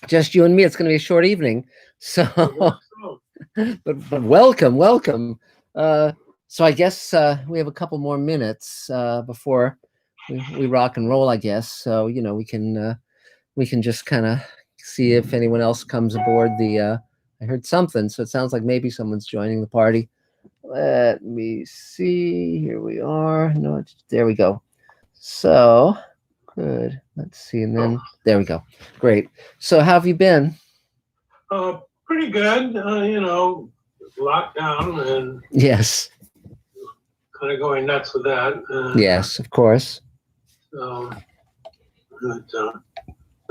Just you and me. It's going to be a short evening. So, So. but welcome, welcome. Uh, so I guess we have a couple more minutes before we rock and roll. I guess so. We can just kind of see if anyone else comes aboard the. I heard something, so it sounds like maybe someone's joining the party. Let me see. Here we are. No, there we go. So good. Let's see, and then there we go. Great. So how have you been? Pretty good. Lockdown and Yes. kind of going nuts with that. Yes, of course. So,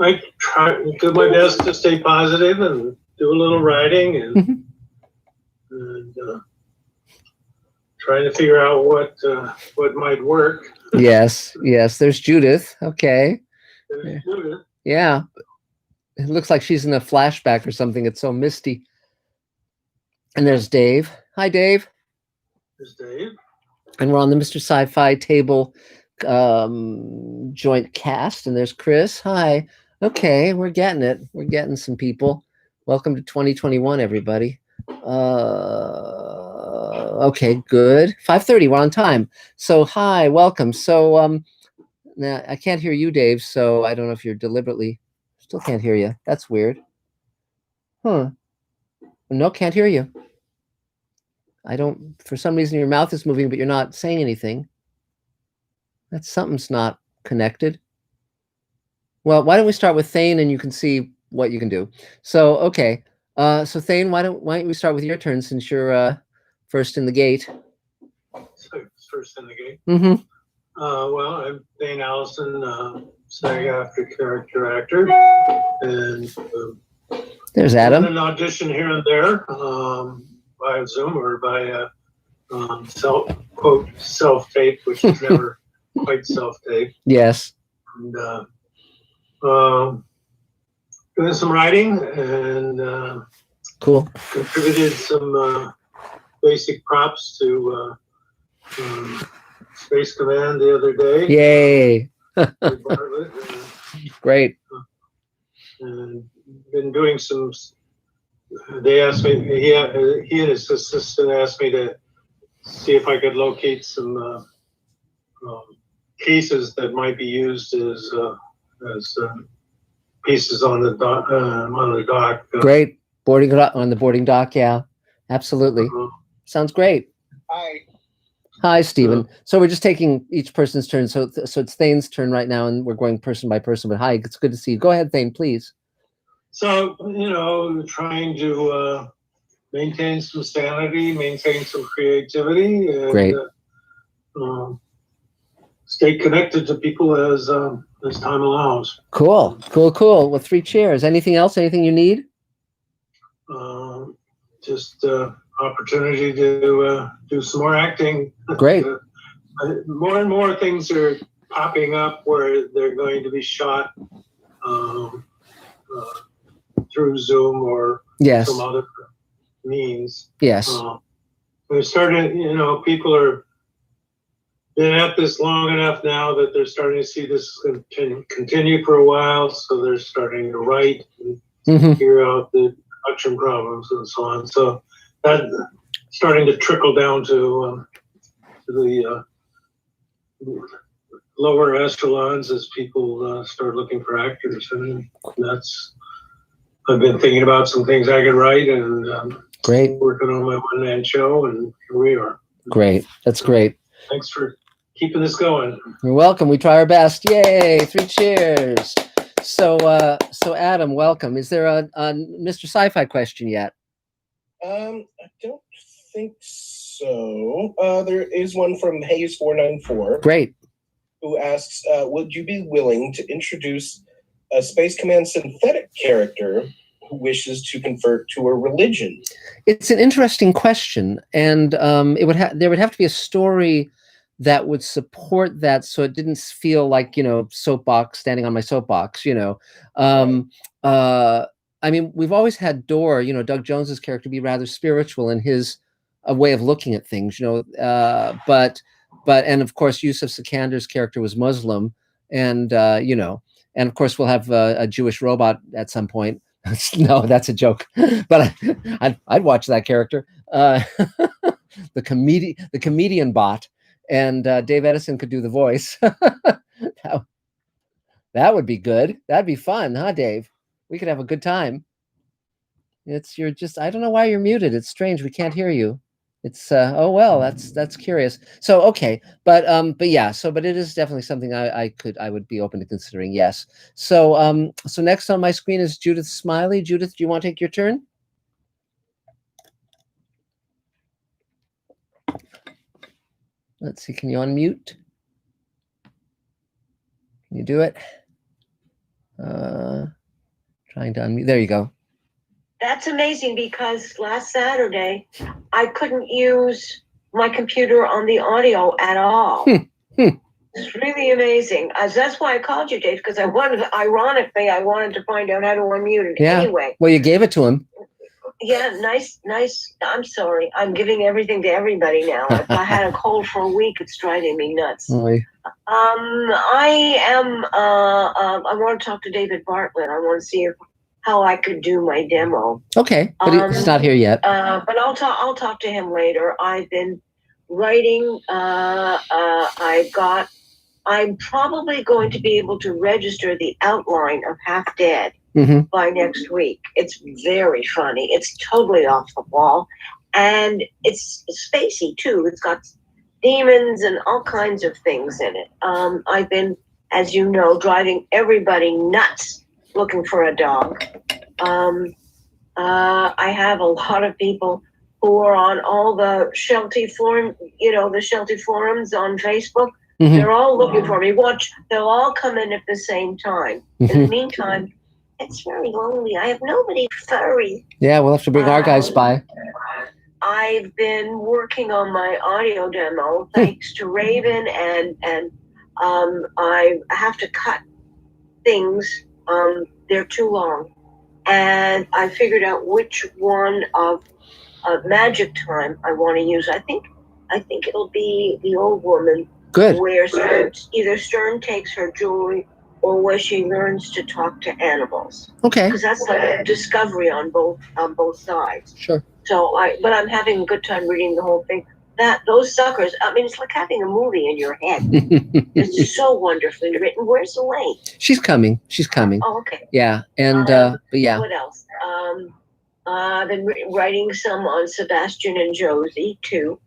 I try to do my best to stay positive and do a little writing and trying to figure out what might work. Yes, yes. There's Judith. Okay. There's Judith. Yeah. It looks like she's in a flashback or something. It's so misty. And there's Dave. Hi, Dave. There's Dave. And we're on the Mr. Sci-Fi table joint cast. And there's Chris. Hi. Okay, we're getting it. We're getting some people. Welcome to 2021, everybody. Okay, good. 5:30. We're on time. So hi, welcome. So now I can't hear you, Dave. So I don't know if you're deliberately. Still can't hear you. That's weird. Huh. No, can't hear you. I don't. For some reason, your mouth is moving, but you're not saying anything. That's something's not connected. Well, why don't we start with Thane, and you can see what you can do. So okay. So Thane, why don't we start with your turn since you're first in the gate? First in the gate. Mm-hmm. Well, I'm Thane Allison, SAG-AFTRA character actor, and there's Adam. An audition here and there by Zoom or by self-tape, which is never quite self-tape. Yes. And doing some writing and cool. Contributed some basic props to Space Command the other day. Yay! Great. And been doing some. They asked me. He and his assistant asked me to see if I could locate some cases that might be used as pieces on the dock. Great. On the boarding dock. Yeah, absolutely. Sounds great. Hi, Stephen. So we're just taking each person's turn. So it's Thane's turn right now, and we're going person by person. But hi, it's good to see you. Go ahead, Thane, please. So, trying to maintain some sanity, maintain some creativity, and great. Stay connected to people as time allows. Cool. Well, 3 cheers. Anything else? Anything you need? Just opportunity to do some more acting. Great. More and more things are popping up where they're going to be shot through Zoom or some other means. Yes. We started, people are been at this long enough now that they're starting to see this continue for a while, so they're starting to write and figure out the production problems and so on. So that's starting to trickle down to the lower echelons as people start looking for actors, and that's. I've been thinking about some things I could write, and great. Working on my one-man show, and here we are. Great, that's great. Thanks for keeping this going. You're welcome. We try our best. Yay! 3 cheers. So Adam, welcome. Is there a Mr. Sci-Fi question yet? I don't think so. There is one from Hayes494. Great. Who asks, would you be willing to introduce a Space Command synthetic character who wishes to convert to a religion? It's an interesting question, and there would have to be a story that would support that, so it didn't feel like soapbox, standing on my soapbox. I mean, we've always had Dor, Doug Jones's character, be rather spiritual in his way of looking at things, but and of course Yusuf Sikandar's character was Muslim, and And of course, we'll have a Jewish robot at some point. No, that's a joke, but I'd watch that character. The comedian bot, and Dave Edison could do the voice. That would be good. That'd be fun, huh, Dave? We could have a good time. You're just, I don't know why you're muted. It's strange. We can't hear you. It's oh well, that's curious. So okay, but yeah, but it is definitely something I would be open to considering. Yes. So so next on my screen is Judith Smiley. Judith, do you want to take your turn? Let's see. Can you unmute? Can you do it? Trying to unmute. There you go. That's amazing, because last Saturday I couldn't use my computer on the audio at all. It's really amazing. That's why I called you, Dave, because ironically, I wanted to find out how to unmute it. Yeah. Anyway. Well, you gave it to him. Yeah, nice. I'm sorry. I'm giving everything to everybody now. If I had a cold for a week, it's driving me nuts. I want to talk to David Bartlett. I want to see how I could do my demo. Okay, but he's not here yet. But I'll talk to him later. I've been writing. I'm probably going to be able to register the outline of Half Dead by next week. It's very funny. It's totally off the wall, and it's spacey too. It's got demons and all kinds of things in it. I've been, as you know, driving everybody nuts looking for a dog. I have a lot of people who are on all the Sheltie forum, the Sheltie forums on Facebook. They're all looking for me. They'll all come in at the same time. In the meantime, it's very lonely. I have nobody furry. Yeah, we'll have to bring our guys by. I've been working on my audio demo thanks to Raven, and I have to cut things. They're too long, and I figured out which one of Magic Time I want to use. I think it'll be the old woman. Good. Where either Stern takes her jewelry, or where she learns to talk to animals. Okay. Because that's like a discovery on both sides. Sure. So but I'm having a good time reading the whole thing. Those suckers, I mean, it's like having a movie in your head. It's so wonderfully written. Where's Elaine? She's coming. Oh, okay. Yeah, and but yeah. What else? I've been writing some on Sebastian and Josie too.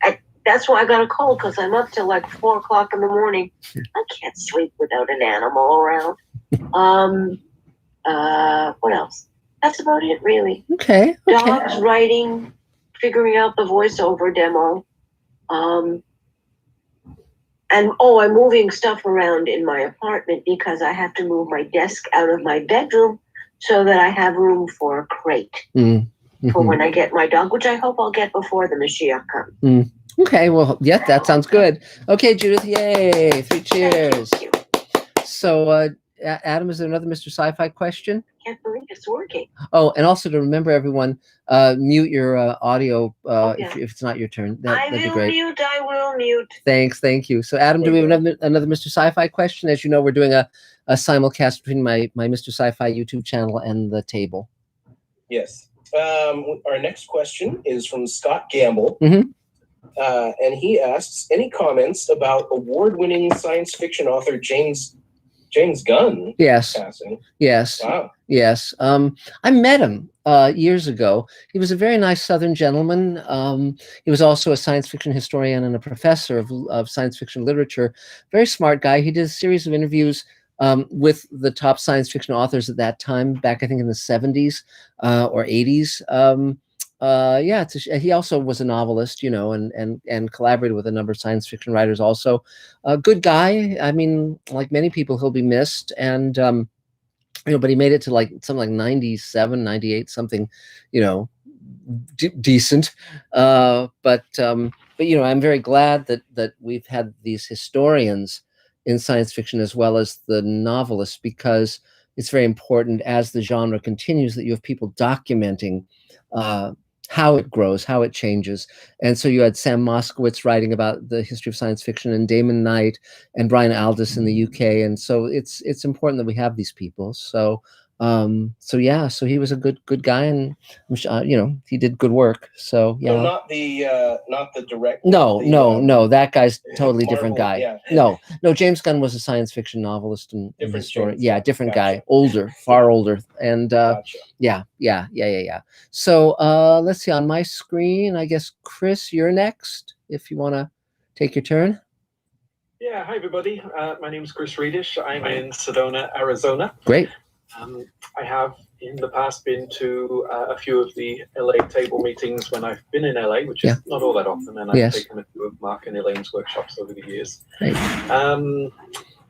That's why I got a cold, because I'm up till like 4 o'clock in the morning. I can't sleep without an animal around. What else? That's about it, really. Okay. Dogs, writing, figuring out the voiceover demo. And I'm moving stuff around in my apartment because I have to move my desk out of my bedroom so that I have room for a crate for when I get my dog, which I hope I'll get before the Mashiach comes. Okay, well, yeah, that sounds good. Okay, Judith, yay, 3 cheers. So, Adam, is there another Mr. Sci-Fi question? Can't believe it's working. Oh, and also to remember everyone, mute your audio if it's not your turn. That'd be great. I will mute. Thanks, thank you. So, Adam, do we have another Mr. Sci-Fi question? As you know, we're doing a simulcast between my Mr. Sci-Fi YouTube channel and the table. Yes. Our next question is from Scott Gamble. And he asks, any comments about award-winning science fiction author James Gunn passing? Yes. Wow. Yes. I met him years ago. He was a very nice Southern gentleman. He was also a science fiction historian and a professor of science fiction literature. Very smart guy. He did a series of interviews with the top science fiction authors at that time, back I think in the 70s or 80s. He also was a novelist, and collaborated with a number of science fiction writers also. A good guy. I mean, like many people, he'll be missed. And, but he made it to something like 97, 98, something, decent. But I'm very glad that we've had these historians in science fiction as well as the novelists, because it's very important as the genre continues that you have people documenting how it grows, how it changes. And so you had Sam Moskowitz writing about the history of science fiction, and Damon Knight and Brian Aldiss in the UK. And so it's important that we have these people. So yeah, so he was a good guy, and he did good work. So yeah. So not the director. No, that guy's totally different guy. Yeah. No, James Gunn was a science fiction novelist and historian. Yeah, different gotcha. guy, older, far older. And Gotcha. yeah. So let's see, on my screen, I guess, Chris, you're next, if you want to take your turn. Yeah, hi everybody. My name is Chris Reedish. I'm in Sedona, Arizona. Great. I have in the past been to a few of the LA table meetings when I've been in LA, which is not all that often, and I've taken a few of Marc and Elaine's workshops over the years. Great.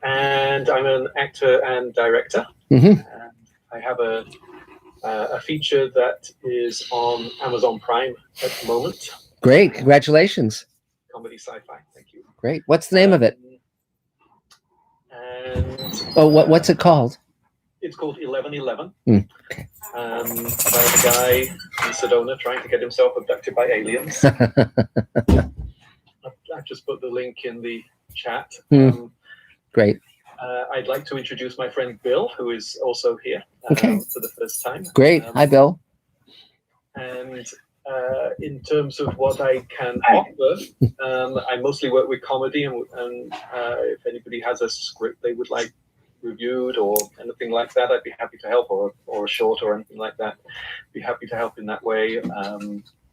And I'm an actor and director. Mm-hmm. And I have a feature that is on Amazon Prime at the moment. Great, congratulations. Comedy sci-fi, thank you. Great. What's the name of it? And what's it called? It's called 1111. Okay. About a guy in Sedona trying to get himself abducted by aliens. I've just put the link in the chat. Great. I'd like to introduce my friend Bill, who is also here for the first time. Great. Hi, Bill. And in terms of what I can offer, I mostly work with comedy, and if anybody has a script they would like reviewed or anything like that, I'd be happy to help, or a short or anything like that. Be happy to help in that way.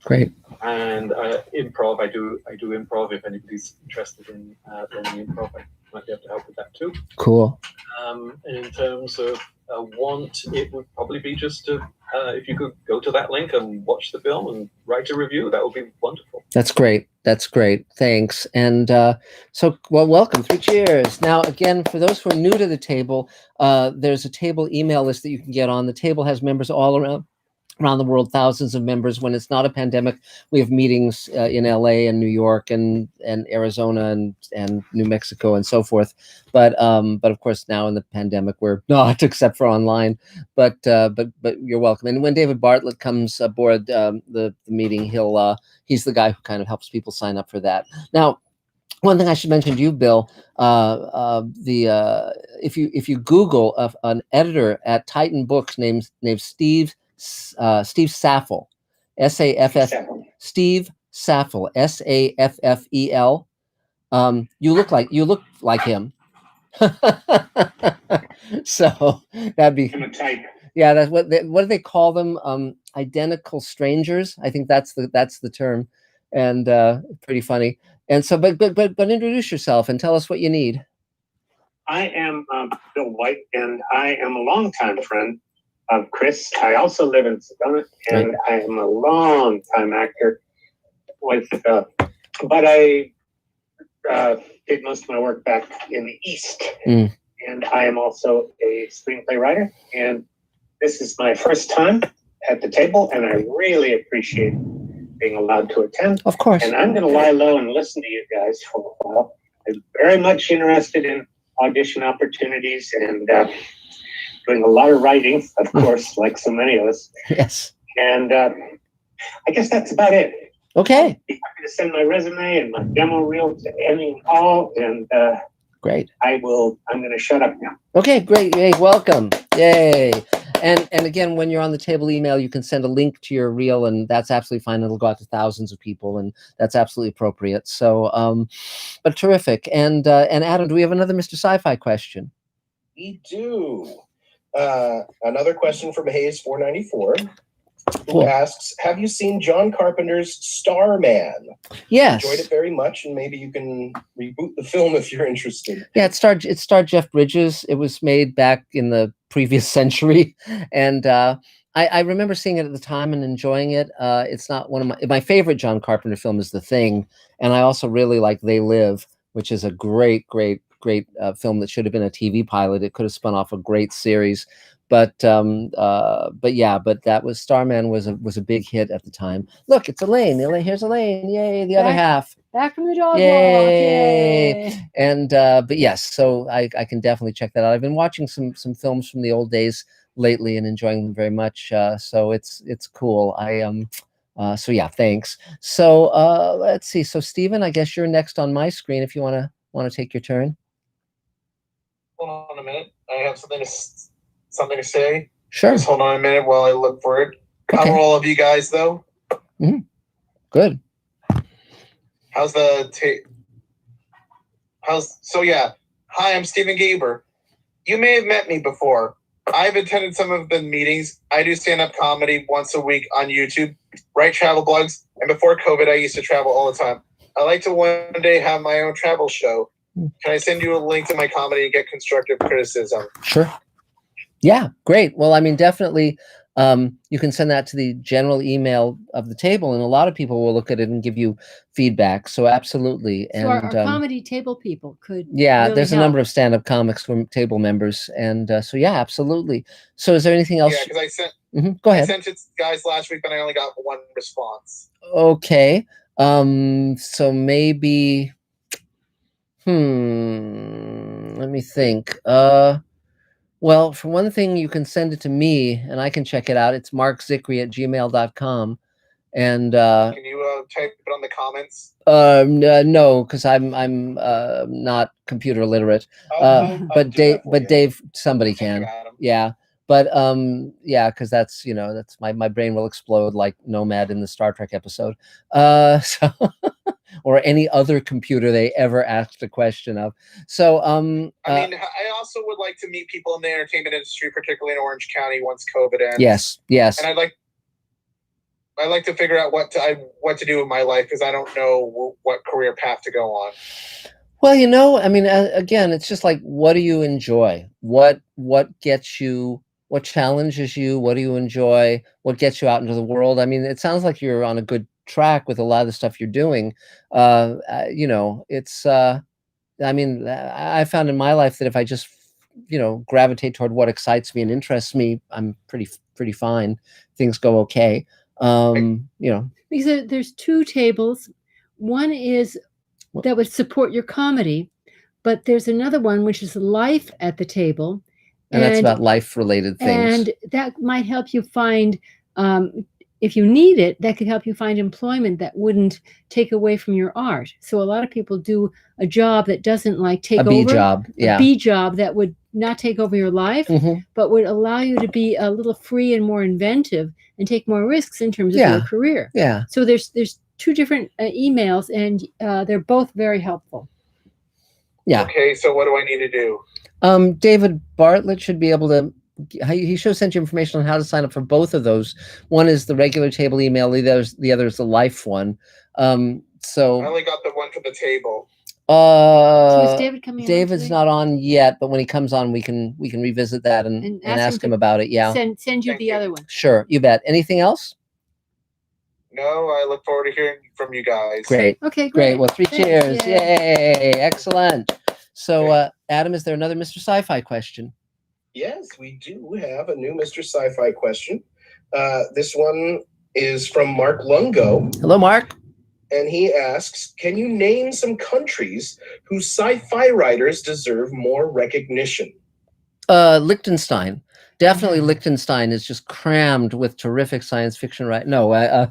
Great. And improv, I do improv. If anybody's interested in learning improv, I might be able to help with that too. Cool. And in terms of want, it would probably be just to if you could go to that link and watch the film and write a review, that would be wonderful. That's great. Thanks. And welcome. 3 cheers. Now, again, for those who are new to the table, there's a table email list that you can get on. The table has members all around the world, thousands of members. When it's not a pandemic, we have meetings in LA and New York and Arizona and New Mexico and so forth. But of course, now in the pandemic, we're not, except for online. But you're welcome. And when David Bartlett comes aboard the meeting, he's the guy who kind of helps people sign up for that. Now, one thing I should mention to you, Bill, if you Google an editor at Titan Books named Steve Saffel, S-A-F-F, Steve Saffel, S-A-F-F-E-L. You look like him. So that'd be. I'm a type. Yeah, that's what do they call them? Identical strangers. I think that's the term, and pretty funny. And so, but introduce yourself and tell us what you need. I am Bill White, and I am a longtime friend of Chris. I also live in Sedona, and I am a long-time actor. But I did most of my work back in the East, and I am also a screenplay writer. And this is my first time at the table, and I really appreciate being allowed to attend. Of course. And I'm going to lie low and listen to you guys for a while. I'm very much interested in audition opportunities and doing a lot of writing, of course, like so many of us. Yes. And I guess that's about it. Okay. I'd be happy to send my resume and my demo reel to any and all. And great. I'm going to shut up now. Okay, great. Yay, welcome. Yay. And again, when you're on the table email, you can send a link to your reel, and that's absolutely fine. It'll go out to thousands of people, and that's absolutely appropriate. So, but terrific. And Adam, do we have another Mr. Sci-Fi question? We do. Another question from Hayes 494, who asks, have you seen John Carpenter's Starman? Yes. Enjoyed it very much, and maybe you can reboot the film if you're interested. Yeah, it starred Jeff Bridges. It was made back in the previous century, and I remember seeing it at the time and enjoying it. It's not one of my favorite John Carpenter film is The Thing, and I also really like They Live, which is a great film that should have been a TV pilot. It could have spun off a great series, but that was Starman was a big hit at the time. Look, it's Elaine. Here's Elaine. Yay, the other half. Back from the dog walk. Yay. And but yes, so I can definitely check that out. I've been watching some films from the old days lately and enjoying them very much. So it's cool. So yeah, thanks. So let's see. So Stephen, I guess you're next on my screen if you want to take your turn. Hold on a minute. I have something to say. Sure. Just hold on a minute while I look for it. Okay. How are all of you guys though? Mm-hmm. Good. How's the Hi, I'm Stephen Gaber. You may have met me before. I've attended some of the meetings. I do stand-up comedy once a week on YouTube, write travel blogs, and before COVID, I used to travel all the time. I like to one day have my own travel show. Can I send you a link to my comedy and get constructive criticism? Sure. Yeah, great. Well, I mean, definitely, you can send that to the general email of the table, and a lot of people will look at it and give you feedback. So absolutely. So And our comedy table people could yeah, really there's a help. number of stand-up comics from table members, and so yeah, absolutely. So is there anything else? Yeah, because I sent. Go ahead. I sent it to guys last week, but I only got one response. Okay. So maybe. Let me think. Well, for one thing, you can send it to me, and I can check it out. It's marczikri@gmail.com. And can you type it on the comments? No, because I'm not computer literate. But Dave, somebody can. Yeah. But yeah, because that's my brain will explode like Nomad in the Star Trek episode. So or any other computer they ever asked a question of. So I mean, I also would like to meet people in the entertainment industry, particularly in Orange County, once COVID ends. Yes. And I like to figure out what to do with my life because I don't know what career path to go on. Well, I mean, again, it's just like, what do you enjoy? What gets you? What challenges you? What do you enjoy? What gets you out into the world? I mean, it sounds like you're on a good track with a lot of the stuff you're doing. It's. I mean, I found in my life that if I just, gravitate toward what excites me and interests me, I'm pretty fine. Things go okay. Because there's two tables. One is that would support your comedy, but there's another one which is life at the table, and that's about life-related things. And that might help you find, if you need it, that could help you find employment that wouldn't take away from your art. So a lot of people do a job that doesn't take over. A B job, yeah. A B job that would not take over your life, but would allow you to be a little free and more inventive and take more risks in terms of your career. Yeah. So there's two different emails, and they're both very helpful. Yeah. Okay, so what do I need to do? David Bartlett should be able to. He should have sent you information on how to sign up for both of those. One is the regular table email. The other is the life one. So I only got the one for the table. So is David coming? David's not on yet, but when he comes on, we can revisit that and ask him about it. Yeah. Send you the other one. Sure, you bet. Anything else? No, I look forward to hearing from you guys. Great. Okay, great. Well, 3 cheers. Yay. Excellent. So, Adam, is there another Mr. Sci-Fi question? Yes, we do have a new Mr. Sci-Fi question. This one is from Marc Lungo. Hello, Mark. And he asks, can you name some countries whose sci-fi writers deserve more recognition? Liechtenstein. Definitely Liechtenstein is just crammed with terrific science fiction, right? No, well,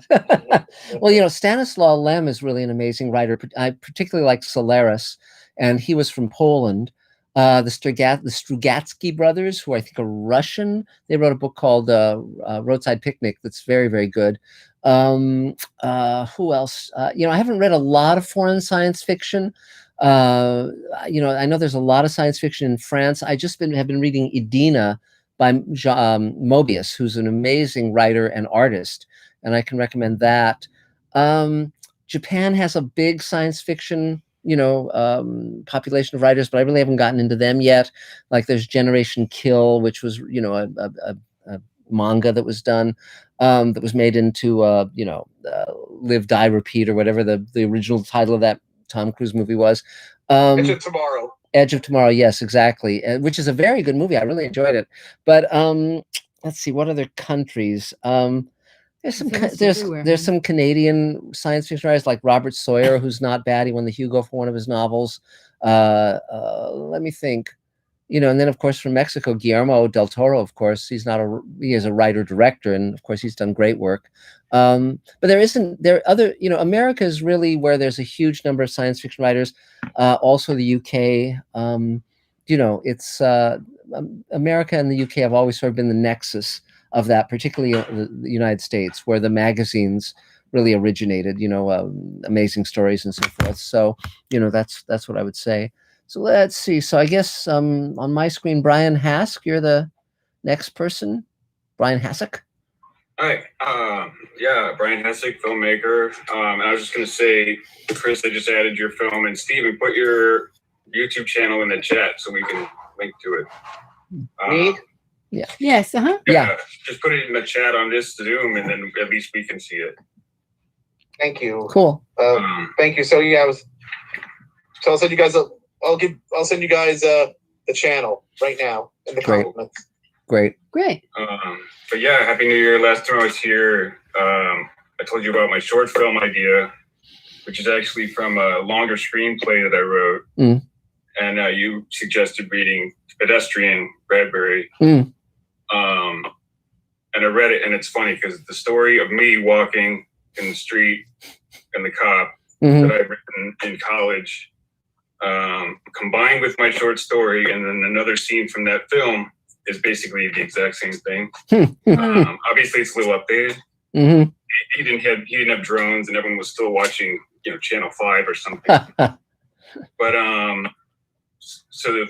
Stanislaw Lem is really an amazing writer. I particularly like Solaris, and he was from Poland. The Strugatsky brothers, who I think are Russian, they wrote a book called Roadside Picnic that's very, very good. Who else? I haven't read a lot of foreign science fiction. I know there's a lot of science fiction in France. I just have been reading Edina by Mobius, who's an amazing writer and artist, and I can recommend that. Japan has a big science fiction, population of writers, but I really haven't gotten into them yet. Like there's Generation Kill, which was, a manga that was done, that was made into, Live, Die, Repeat, or whatever the original title of that Tom Cruise movie was. Edge of Tomorrow. Edge of Tomorrow, yes, exactly, which is a very good movie. I really enjoyed it. But let's see, what other countries? There's some Canadian science fiction writers like Robert Sawyer, who's not bad. He won the Hugo for one of his novels. Let me think. and then of course from Mexico, Guillermo del Toro, of course, he is a writer director, and of course he's done great work. But there are other, America is really where there's a huge number of science fiction writers. Also the UK, it's America and the UK have always sort of been the nexus of that, particularly the United States, where the magazines really originated, Amazing Stories and so forth. So, that's what I would say. So let's see. So I guess on my screen, Brian Hask, you're the next person. Brian Hassick. Hi. Yeah, Brian Hassick, filmmaker. And I was just going to say, Chris, I just added your film, and Steven, put your YouTube channel in the chat so we can link to it. Me? Yeah. Yes. Yeah. Just put it in the chat on this Zoom, and then at least we can see it. Thank you. Cool. Thank you. So yeah, I'll send you guys I'll send you guys the channel right now in the comments. Great. But yeah, Happy New Year. Last time I was here, I told you about my short film idea, which is actually from a longer screenplay that I wrote. And you suggested reading Pedestrian, Bradbury. And I read it, and it's funny because the story of me walking in the street and the cop that I've written in college, combined with my short story, and then another scene from that film is basically the exact same thing. Obviously, it's a little updated. He didn't have drones, and everyone was still watching, Channel 5 or something. But so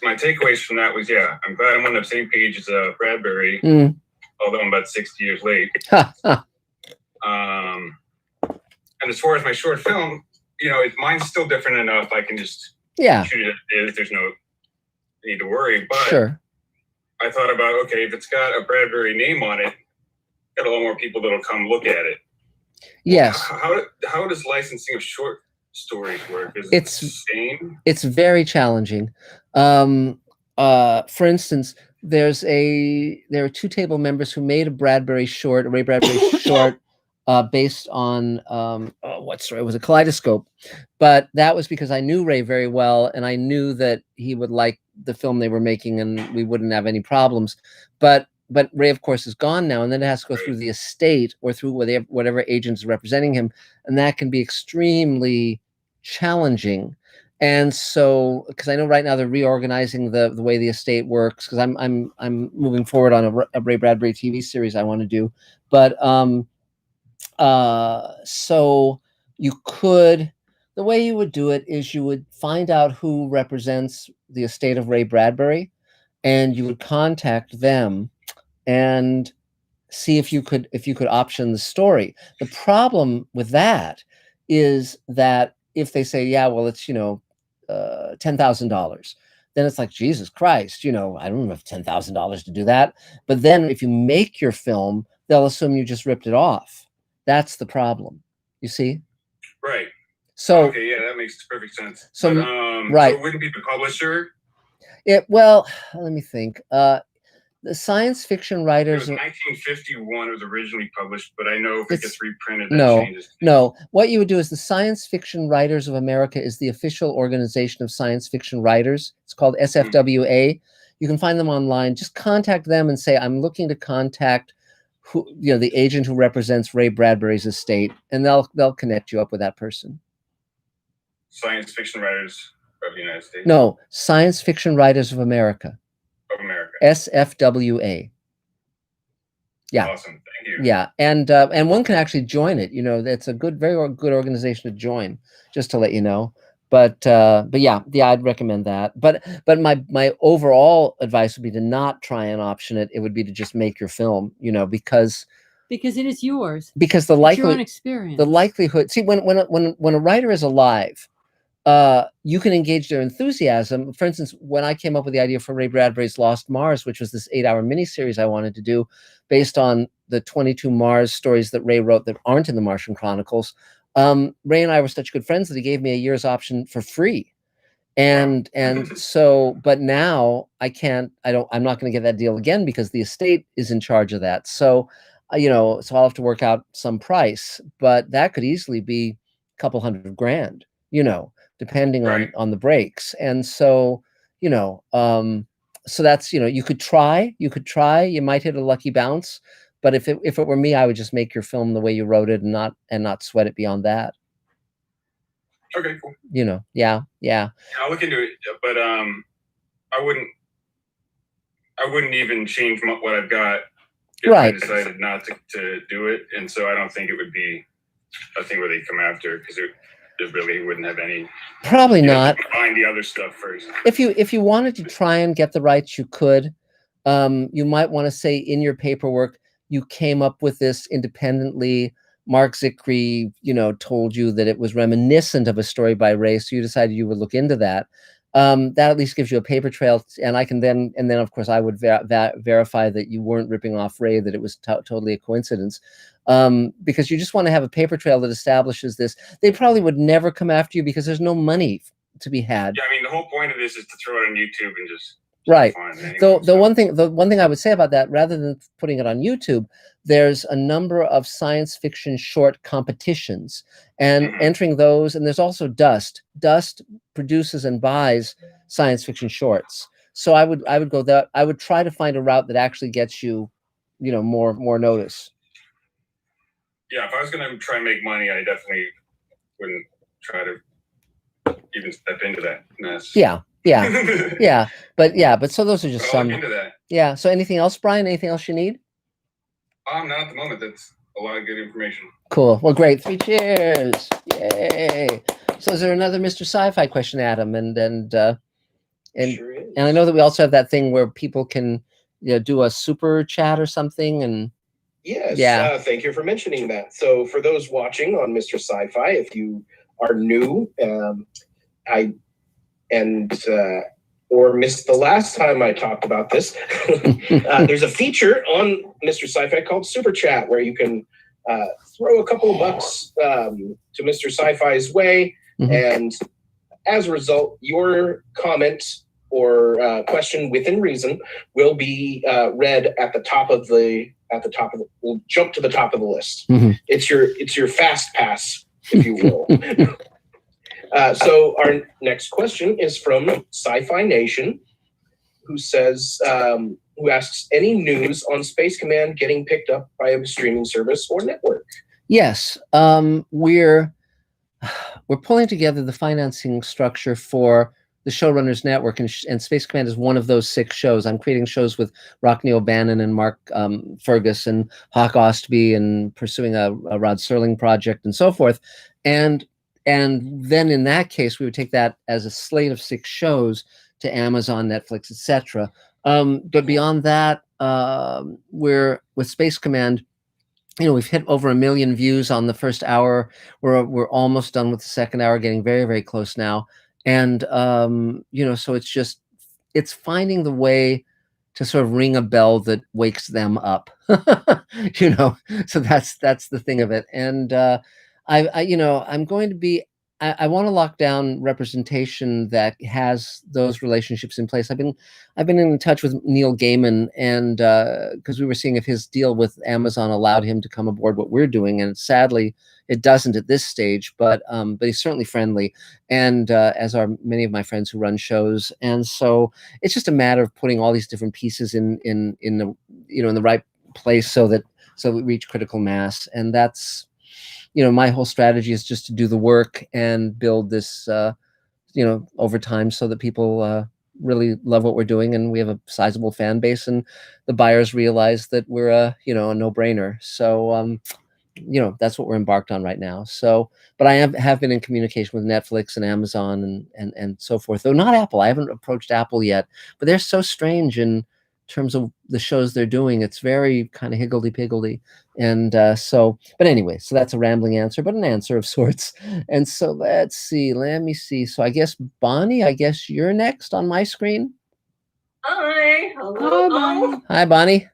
my takeaways from that was, yeah, I'm glad I'm on the same page as Bradbury, although I'm about 60 years late. And as far as my short film, mine's still different enough. I can just shoot it as is. There's no need to worry. But sure. I thought about, okay, if it's got a Bradbury name on it, got a lot more people that'll come look at it. Yes. How does licensing of short stories work? Is it the same? It's very challenging. For instance, there are two table members who made a Ray Bradbury short, based on what story? It was a Kaleidoscope, but that was because I knew Ray very well, and I knew that he would like the film they were making, and we wouldn't have any problems. But Ray, of course, is gone now, and then it has to go through the estate or through whatever agent is representing him, and that can be extremely challenging. And so, because I know right now they're reorganizing the way the estate works, because I'm moving forward on a Ray Bradbury TV series I want to do, but so the way you would do it is you would find out who represents the estate of Ray Bradbury, and you would contact them and see if you could option the story. The problem with that is that if they say, yeah, well, it's $10,000, then it's like, Jesus Christ, I don't have $10,000 to do that. But then if you make your film, they'll assume you just ripped it off. That's the problem. You see? Right. So okay, yeah, that makes perfect sense. So but, right. So it wouldn't be the publisher? Well, let me think. The science fiction writers. It was 1951. It was originally published, but I know if it gets reprinted, that changes. No. What you would do is the Science Fiction Writers of America is the official organization of science fiction writers. It's called SFWA. You can find them online. Just contact them and say, I'm looking to contact the agent who represents Ray Bradbury's estate, and they'll connect you up with that person. Science Fiction Writers of the United States? No, Science Fiction Writers of America. Of America. SFWA. Yeah. Awesome. Thank you. Yeah, and one can actually join it. It's a very good organization to join. Just to let you know. But yeah, I'd recommend that. But my overall advice would be to not try and option it. It would be to just make your film. Because it is yours. Because your own experience. The likelihood. See, when a writer is alive, you can engage their enthusiasm. For instance, when I came up with the idea for Ray Bradbury's Lost Mars, which was this 8-hour miniseries I wanted to do based on the 22 Mars stories that Ray wrote that aren't in the Martian Chronicles, Ray and I were such good friends that he gave me a year's option for free. And so, but now I'm not going to get that deal again because the estate is in charge of that. So, so I'll have to work out some price, but that could easily be a couple $100,000, depending on the breaks. And so, you know, so that's, you know, you could try, you might hit a lucky bounce, but if it were me, I would just make your film the way you wrote it and not sweat it beyond that. Okay, cool. You know, yeah. I'll look into it, but I wouldn't even change what I've got if Right. I decided not to do it, and so I don't think it would be a thing where they come after, because it really wouldn't have any. Probably not. Find the other stuff first. If you wanted to try and get the rights, you could. You might want to say in your paperwork you came up with this independently. Marc Zicree, you know, told you that it was reminiscent of a story by Ray, so you decided you would look into that. That at least gives you a paper trail, and I can then of course I would verify that you weren't ripping off Ray, that it was totally a coincidence, because you just want to have a paper trail that establishes this. They probably would never come after you because there's no money to be had. Yeah, I mean, the whole point of this is to throw it on YouTube and just right. Anyway, so the one thing I would say about that, rather than putting it on YouTube, there's a number of science fiction short competitions, and entering those, and there's also Dust produces and buys science fiction shorts. So I would go that, I would try to find a route that actually gets you, you know, more notice. Yeah, if I was going to try and make money, I definitely wouldn't try to even step into that mess. Yeah. But so those are just some. Into that. Yeah. So anything else, Brian? Anything else you need? Not at the moment. That's a lot of good information. Cool. Well, great. 3 cheers. Yay. So is there another Mr. Sci-Fi question, Adam? And Sure is. And I know that we also have that thing where people can, you know, do a super chat or something. And yes. Yeah. Thank you for mentioning that. So for those watching on Mr. Sci-Fi, if you are new, or missed the last time I talked about this, there's a feature on Mr. Sci-Fi called Super Chat, where you can throw a couple of bucks to Mr. Sci-Fi's way, and as a result, your comment or question within reason will be read at the top of the. Will jump to the top of the list. It's your fast pass, if you will. So our next question is from Sci-Fi Nation, who says, who asks, any news on Space Command getting picked up by a streaming service or network? Yes, we're pulling together the financing structure for the Showrunners Network, and Space Command is one of those 6 shows. I'm creating shows with Rockne O'Bannon and Mark Fergus and Hawk Ostby, and pursuing a Rod Serling project and so forth. And then in that case, we would take that as a slate of 6 shows to Amazon, Netflix, etc. But beyond that, we're with Space Command. You know, we've hit over 1 million views on the first hour. We're almost done with the second hour, getting very, very close now. And you know, so it's finding the way to sort of ring a bell that wakes them up. You know, so that's the thing of it. And I you know, I'm going to be. I want to lock down representation that has those relationships in place. I've been in touch with Neil Gaiman, and because we were seeing if his deal with Amazon allowed him to come aboard what we're doing, and sadly it doesn't at this stage. But he's certainly friendly, and as are many of my friends who run shows. And so it's just a matter of putting all these different pieces in the, you know, in the right place so we reach critical mass. And that's, you know, my whole strategy is just to do the work and build this, you know, over time, so that people really love what we're doing, and we have a sizable fan base, and the buyers realize that we're a no-brainer. So, you know, that's what we're embarked on right now. So, but I have been in communication with Netflix and Amazon and so forth, though not Apple. I haven't approached Apple yet, but they're so strange in terms of the shows they're doing. It's very kind of higgledy-piggledy. And so, but anyway, so that's a rambling answer, but an answer of sorts. And so let me see. So I guess, Bonnie, you're next on my screen. Hi. Hello. Bonnie. Hi, Bonnie.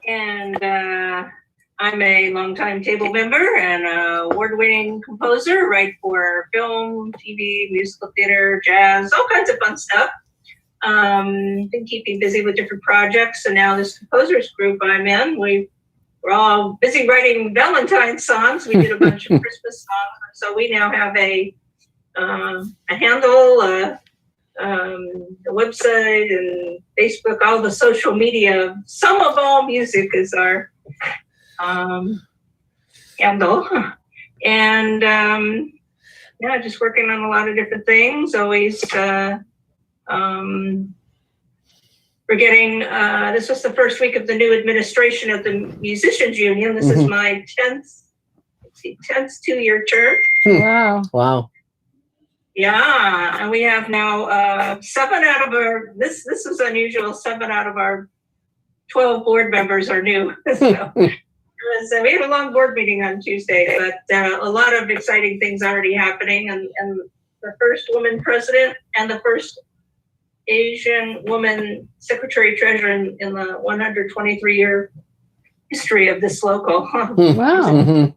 And I'm a longtime table member and award-winning composer, write for film, TV, musical theater, jazz, all kinds of fun stuff. Been keeping busy with different projects, and now this composers group I'm in, we're all busy writing Valentine's songs. We did a bunch of Christmas songs, and so we now have a handle, the website and Facebook, all the social media. Some of All Music is our handle. And yeah, just working on a lot of different things. Always we're getting, this was the first week of the new administration of the Musicians Union. This is my 10th 2-year term. Wow. Wow. Yeah, and we have now 7 out of our, this is unusual, 7 out of our 12 board members are new. So we had a long board meeting on Tuesday, but a lot of exciting things already happening, and the first woman president and the first Asian woman secretary treasurer in the 123-year history of this local. Wow.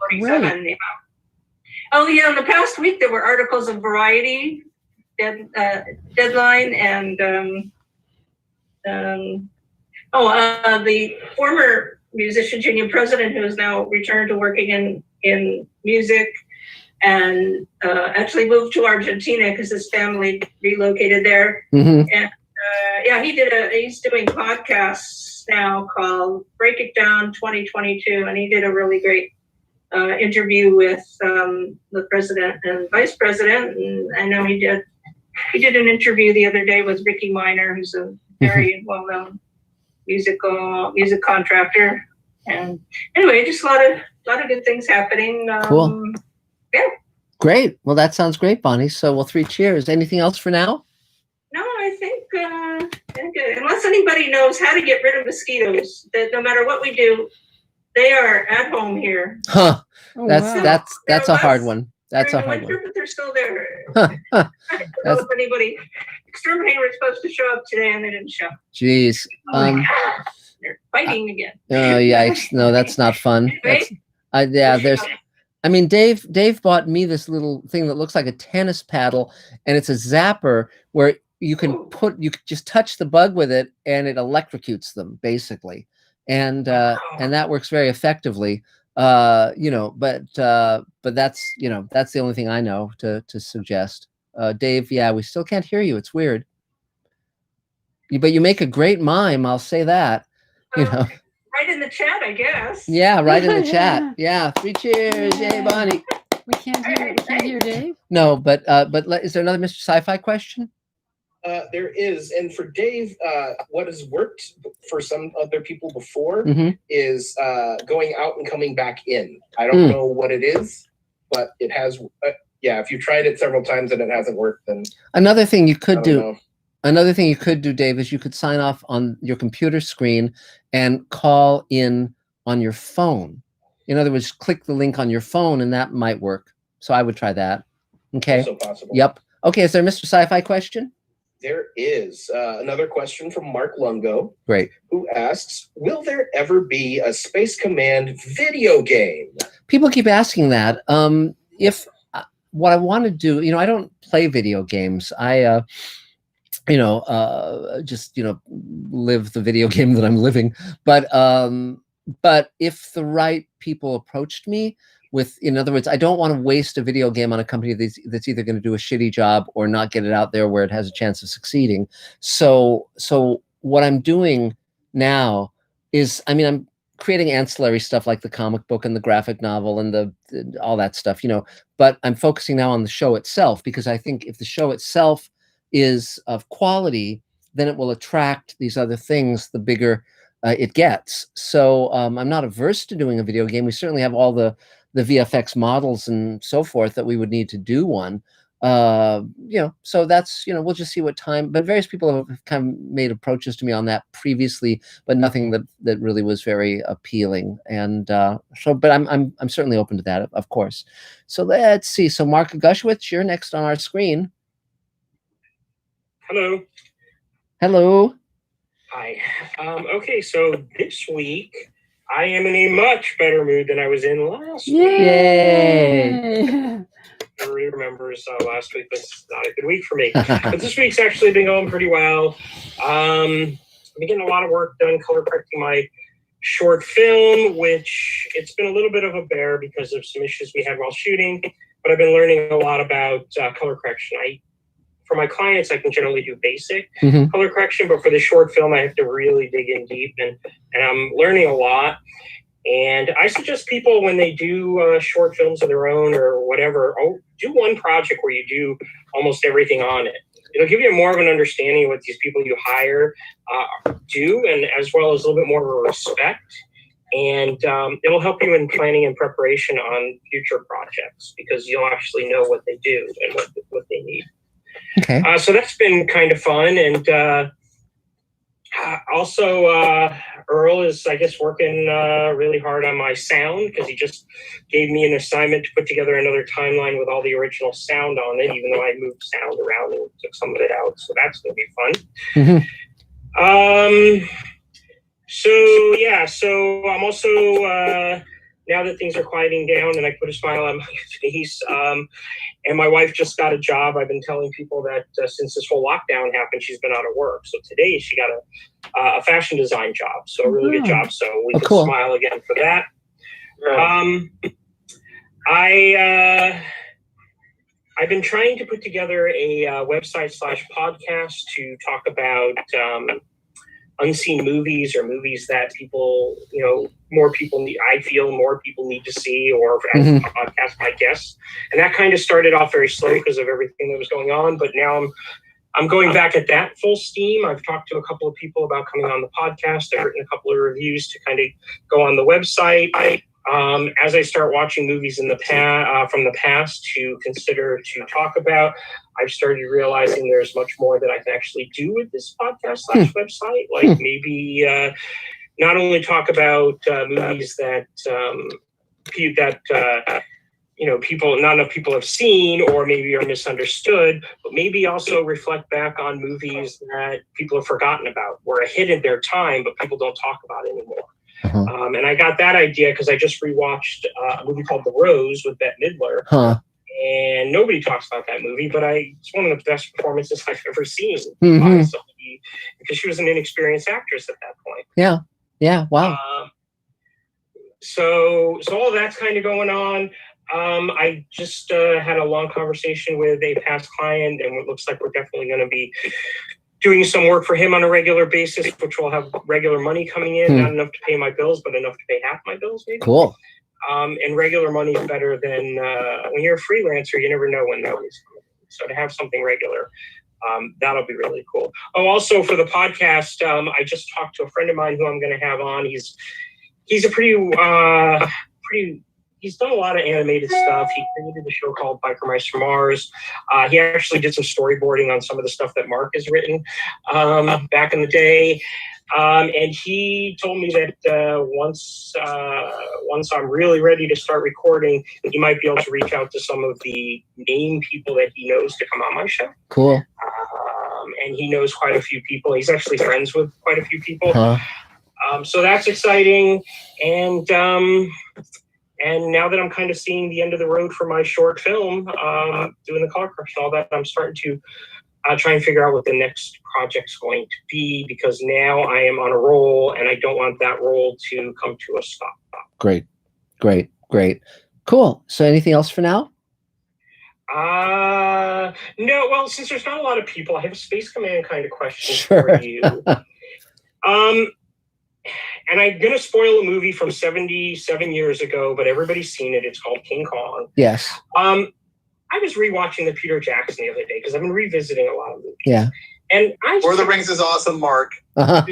47. Yeah. Oh yeah, in the past week there were articles in Variety, Deadline, and the former Musicians Union president, who is now returned to working in music, and actually moved to Argentina because his family relocated there. And yeah, he's doing podcasts now called Break It Down 2022, and he did a really great interview with the president and vice president. And I know he did an interview the other day with Ricky Minor, who's a very well-known music contractor. And anyway, just a lot of good things happening. Cool. Yeah. Great. Well, that sounds great, Bonnie. So we'll 3 cheers. Anything else for now? No, I think good. Unless anybody knows how to get rid of mosquitoes, that no matter what we do, they are at home here. Huh. Oh, That's a hard one. That's a hard one. But they're still there. I don't know if anybody, exterminator was supposed to show up today and they didn't show. Jeez. They're fighting again. Oh, yikes. No, that's not fun. I mean, Dave bought me this little thing that looks like a tennis paddle, and it's a zapper where you can just touch the bug with it and it electrocutes them basically. And that works very effectively. But that's the only thing I know to suggest. Dave, yeah, we still can't hear you. It's weird. But you make a great mime, I'll say that. Right in the chat, I guess. Yeah, right in the chat. Yeah, 3 cheers, yay, Bonnie. We can't hear Dave. No, but is there another Mr. Sci-Fi question? There is, and for Dave, what has worked for some other people before is going out and coming back in. I don't know what it is, but it has. Yeah, if you tried it several times and it hasn't worked, then another thing you could do. Another thing you could do, Dave, is you could sign off on your computer screen and call in on your phone. In other words, click the link on your phone, and that might work. So I would try that. Okay. Also possible. Yep. Okay. Is there a Mr. Sci-Fi question? There is another question from Mark Lungo. Great. Who asks, will there ever be a Space Command video game? People keep asking that. If what I want to do, I don't play video games. I just live the video game that I'm living. But if the right people approached me with, in other words, I don't want to waste a video game on a company that's either going to do a shitty job or not get it out there where it has a chance of succeeding. So what I'm doing now is, I'm creating ancillary stuff like the comic book and the graphic novel and all that stuff, but I'm focusing now on the show itself, because I think if the show itself is of quality, then it will attract these other things the bigger it gets. So I'm not averse to doing a video game. We certainly have all the VFX models and so forth that we would need to do one. So that's, we'll just see what time, but various people have kind of made approaches to me on that previously, but nothing that really was very appealing. And but I'm certainly open to that, of course. So let's see. So Mark Gushwitz, you're next on our screen. Hello. Hello. Hi. Okay, so this week I am in a much better mood than I was in last week. Yay! Everybody remembers last week was not a good week for me. But this week's actually been going pretty well. I've been getting a lot of work done color correcting my short film, which it's been a little bit of a bear because of some issues we had while shooting. But I've been learning a lot about color correction. for my clients, I can generally do basic color correction, but for the short film, I have to really dig in deep, and I'm learning a lot. And I suggest people, when they do short films of their own or whatever, do one project where you do almost everything on it. It'll give you more of an understanding of what these people you hire do, and as well as a little bit more of a respect. And it'll help you in planning and preparation on future projects, because you'll actually know what they do and what they need. Okay. So that's been kind of fun. And also, Earl is, I guess, working really hard on my sound, because he just gave me an assignment to put together another timeline with all the original sound on it, even though I moved sound around and took some of it out. So that's going to be fun. So yeah, so I'm also, now that things are quieting down and I put a smile on my face, and my wife just got a job. I've been telling people that since this whole lockdown happened, she's been out of work. So today she got a fashion design job. So a really good job. So we can smile again for that. I've been trying to put together a website/podcast to talk about unseen movies, or movies that people, more people need, I feel more people need to see, or as a podcast, I guess. And that kind of started off very slow because of everything that was going on. But now I'm going back at that full steam. I've talked to a couple of people about coming on the podcast. I've written a couple of reviews to kind of go on the website. As I start watching movies in the from the past to consider to talk about, I've started realizing there's much more that I can actually do with this podcast/website. Like maybe not only talk about movies that people, not enough people have seen, or maybe are misunderstood, but maybe also reflect back on movies that people have forgotten about, were ahead of their time, but people don't talk about anymore. And I got that idea because I just rewatched a movie called The Rose with Bette Midler. And nobody talks about that movie, but it's one of the best performances I've ever seen by somebody, because she was an inexperienced actress at that point. Yeah. Wow. So all that's kind of going on. I just had a long conversation with a past client, and it looks like we're definitely going to be doing some work for him on a regular basis, which will have regular money coming in, not enough to pay my bills, but enough to pay half my bills, maybe. Cool. And regular money is better than when you're a freelancer, you never know when that is coming. So to have something regular, that'll be really cool. Oh, also for the podcast, I just talked to a friend of mine who I'm going to have on. He's a he's done a lot of animated stuff. He created a show called Biker Mice from Mars. He actually did some storyboarding on some of the stuff that Marc has written back in the day. And he told me that once I'm really ready to start recording, he might be able to reach out to some of the main people that he knows to come on my show. Cool. And he knows quite a few people. He's actually friends with quite a few people. So that's exciting. And now that I'm kind of seeing the end of the road for my short film, doing the color correction, all that, I'm starting to try and figure out what the next project's going to be, because now I am on a roll and I don't want that roll to come to a stop. Great. Cool. So anything else for now? No, well, since there's not a lot of people, I have a Space Command kind of question for you. And I'm going to spoil a movie from 77 years ago, but everybody's seen it. It's called King Kong. Yes. I was rewatching the Peter Jackson the other day because I've been revisiting a lot of movies. Yeah. And Lord of the Rings is awesome, Marc. I've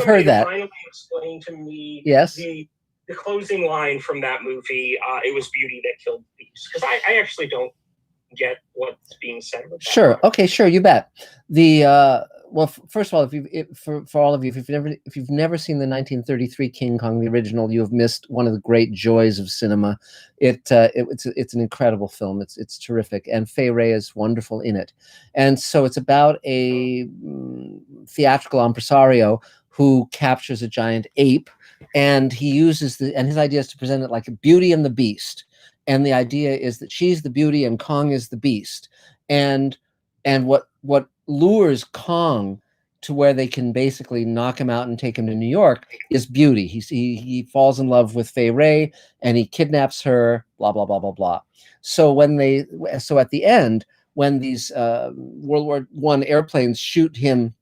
heard that. Finally explain to me the closing line from that movie. It was beauty that killed the beast. Because I actually don't get what's being said with that. Sure. Okay. Sure. You bet. Well, first of all, for all of you, if you've never seen the 1933 King Kong, the original, you have missed one of the great joys of cinema. It's an incredible film. It's terrific, and Fay Wray is wonderful in it. And so it's about a theatrical impresario who captures a giant ape, and he uses and his idea is to present it like a Beauty and the Beast. And the idea is that she's the beauty and Kong is the beast. And what lures Kong to where they can basically knock him out and take him to New York is Beauty. He falls in love with Fay Ray and he kidnaps her, blah, blah, blah, blah, blah. So at the end, when these World War I airplanes shoot him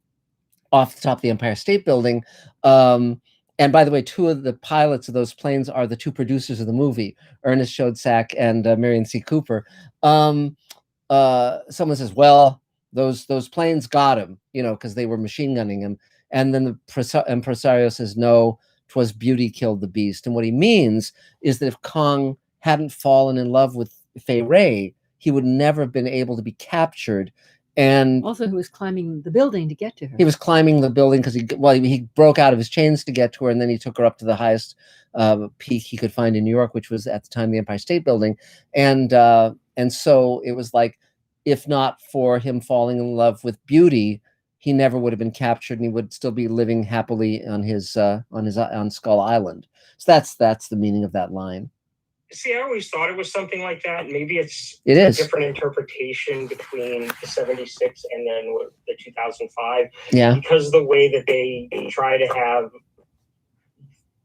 off the top of the Empire State Building, and by the way, two of the pilots of those planes are the two producers of the movie, Ernest Schoedsack and Marion C. Cooper. Someone says, well, those planes got him, because they were machine gunning him. And then the impresario says, no, 'twas Beauty killed the beast. And what he means is that if Kong hadn't fallen in love with Fay Ray, he would never have been able to be captured. And also, he was climbing the building to get to her. He was climbing the building because he broke out of his chains to get to her, and then he took her up to the highest peak he could find in New York, which was at the time the Empire State Building. And so it was like, if not for him falling in love with Beauty, he never would have been captured, and he would still be living happily on Skull Island. So that's the meaning of that line. See, I always thought it was something like that. Maybe it is a different interpretation between the 76 and then the 2005. Yeah. Because the way that they try to have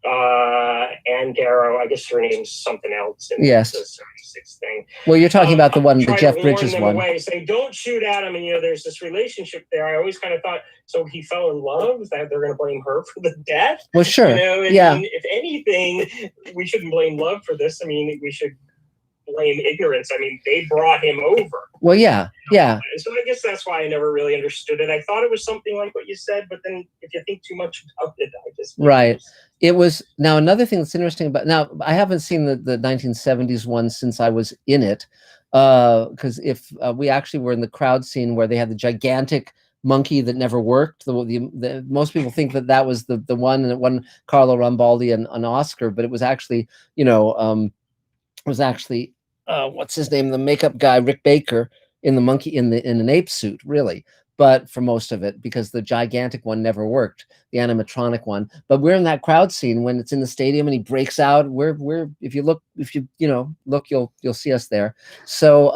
Anne Darrow, I guess her name's something else in yes. the 76 thing. Well, you're talking about the Jeff Bridges one. Away, saying, don't shoot at him. And, there's this relationship there. I always kind of thought, so he fell in love, that they're going to blame her for the death? Well, sure. Yeah. If anything, we shouldn't blame love for this. I mean, we should blame ignorance. I mean, they brought him over. Well, yeah, yeah. So I guess that's why I never really understood it. I thought it was something like what you said, but then if you think too much about it, I just... Right. It was, now another thing that's interesting about, now I haven't seen the 1970s one since I was in it, because if we actually were in the crowd scene where they had the gigantic monkey that never worked. The most people think that was the one, and it won Carlo Rambaldi an Oscar, but it was actually, what's his name? The makeup guy, Rick Baker, in the monkey in an ape suit, really. But for most of it, because the gigantic one never worked, the animatronic one. But we're in that crowd scene when it's in the stadium and he breaks out. If you look, you'll see us there. So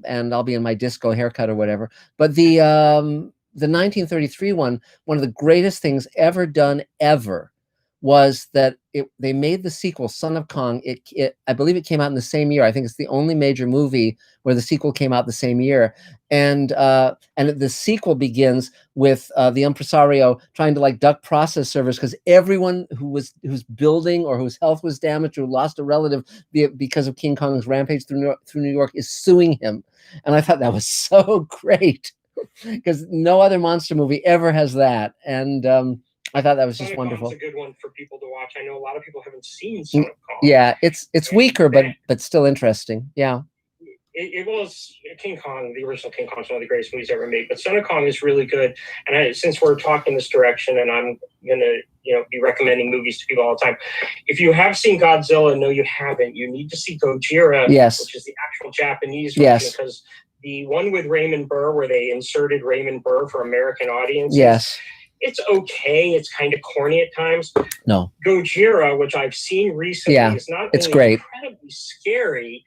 and I'll be in my disco haircut or whatever. But the 1933 one of the greatest things ever done ever was that they made the sequel, Son of Kong. I believe it came out in the same year. I think it's the only major movie where the sequel came out the same year. And the sequel begins with the impresario trying to duck process servers because everyone who's building or whose health was damaged or lost a relative because of King Kong's rampage through New York is suing him. And I thought that was so great because no other monster movie ever has that. And I thought that was just wonderful. It's a good one for people to watch. I know a lot of people haven't seen Son of Kong. Yeah, it's weaker, but still interesting. Yeah. It was King Kong, the original King Kong is one of the greatest movies ever made. But Son of Kong is really good. And since we're talking this direction, and I'm gonna be recommending movies to people all the time. If you have seen Godzilla, no, you haven't. You need to see Gojira, yes, which is the actual Japanese version, because the one with Raymond Burr, where they inserted Raymond Burr for American audiences. Yes. It's okay. It's kind of corny at times. No. Gojira, which I've seen recently, is not only great. Incredibly scary,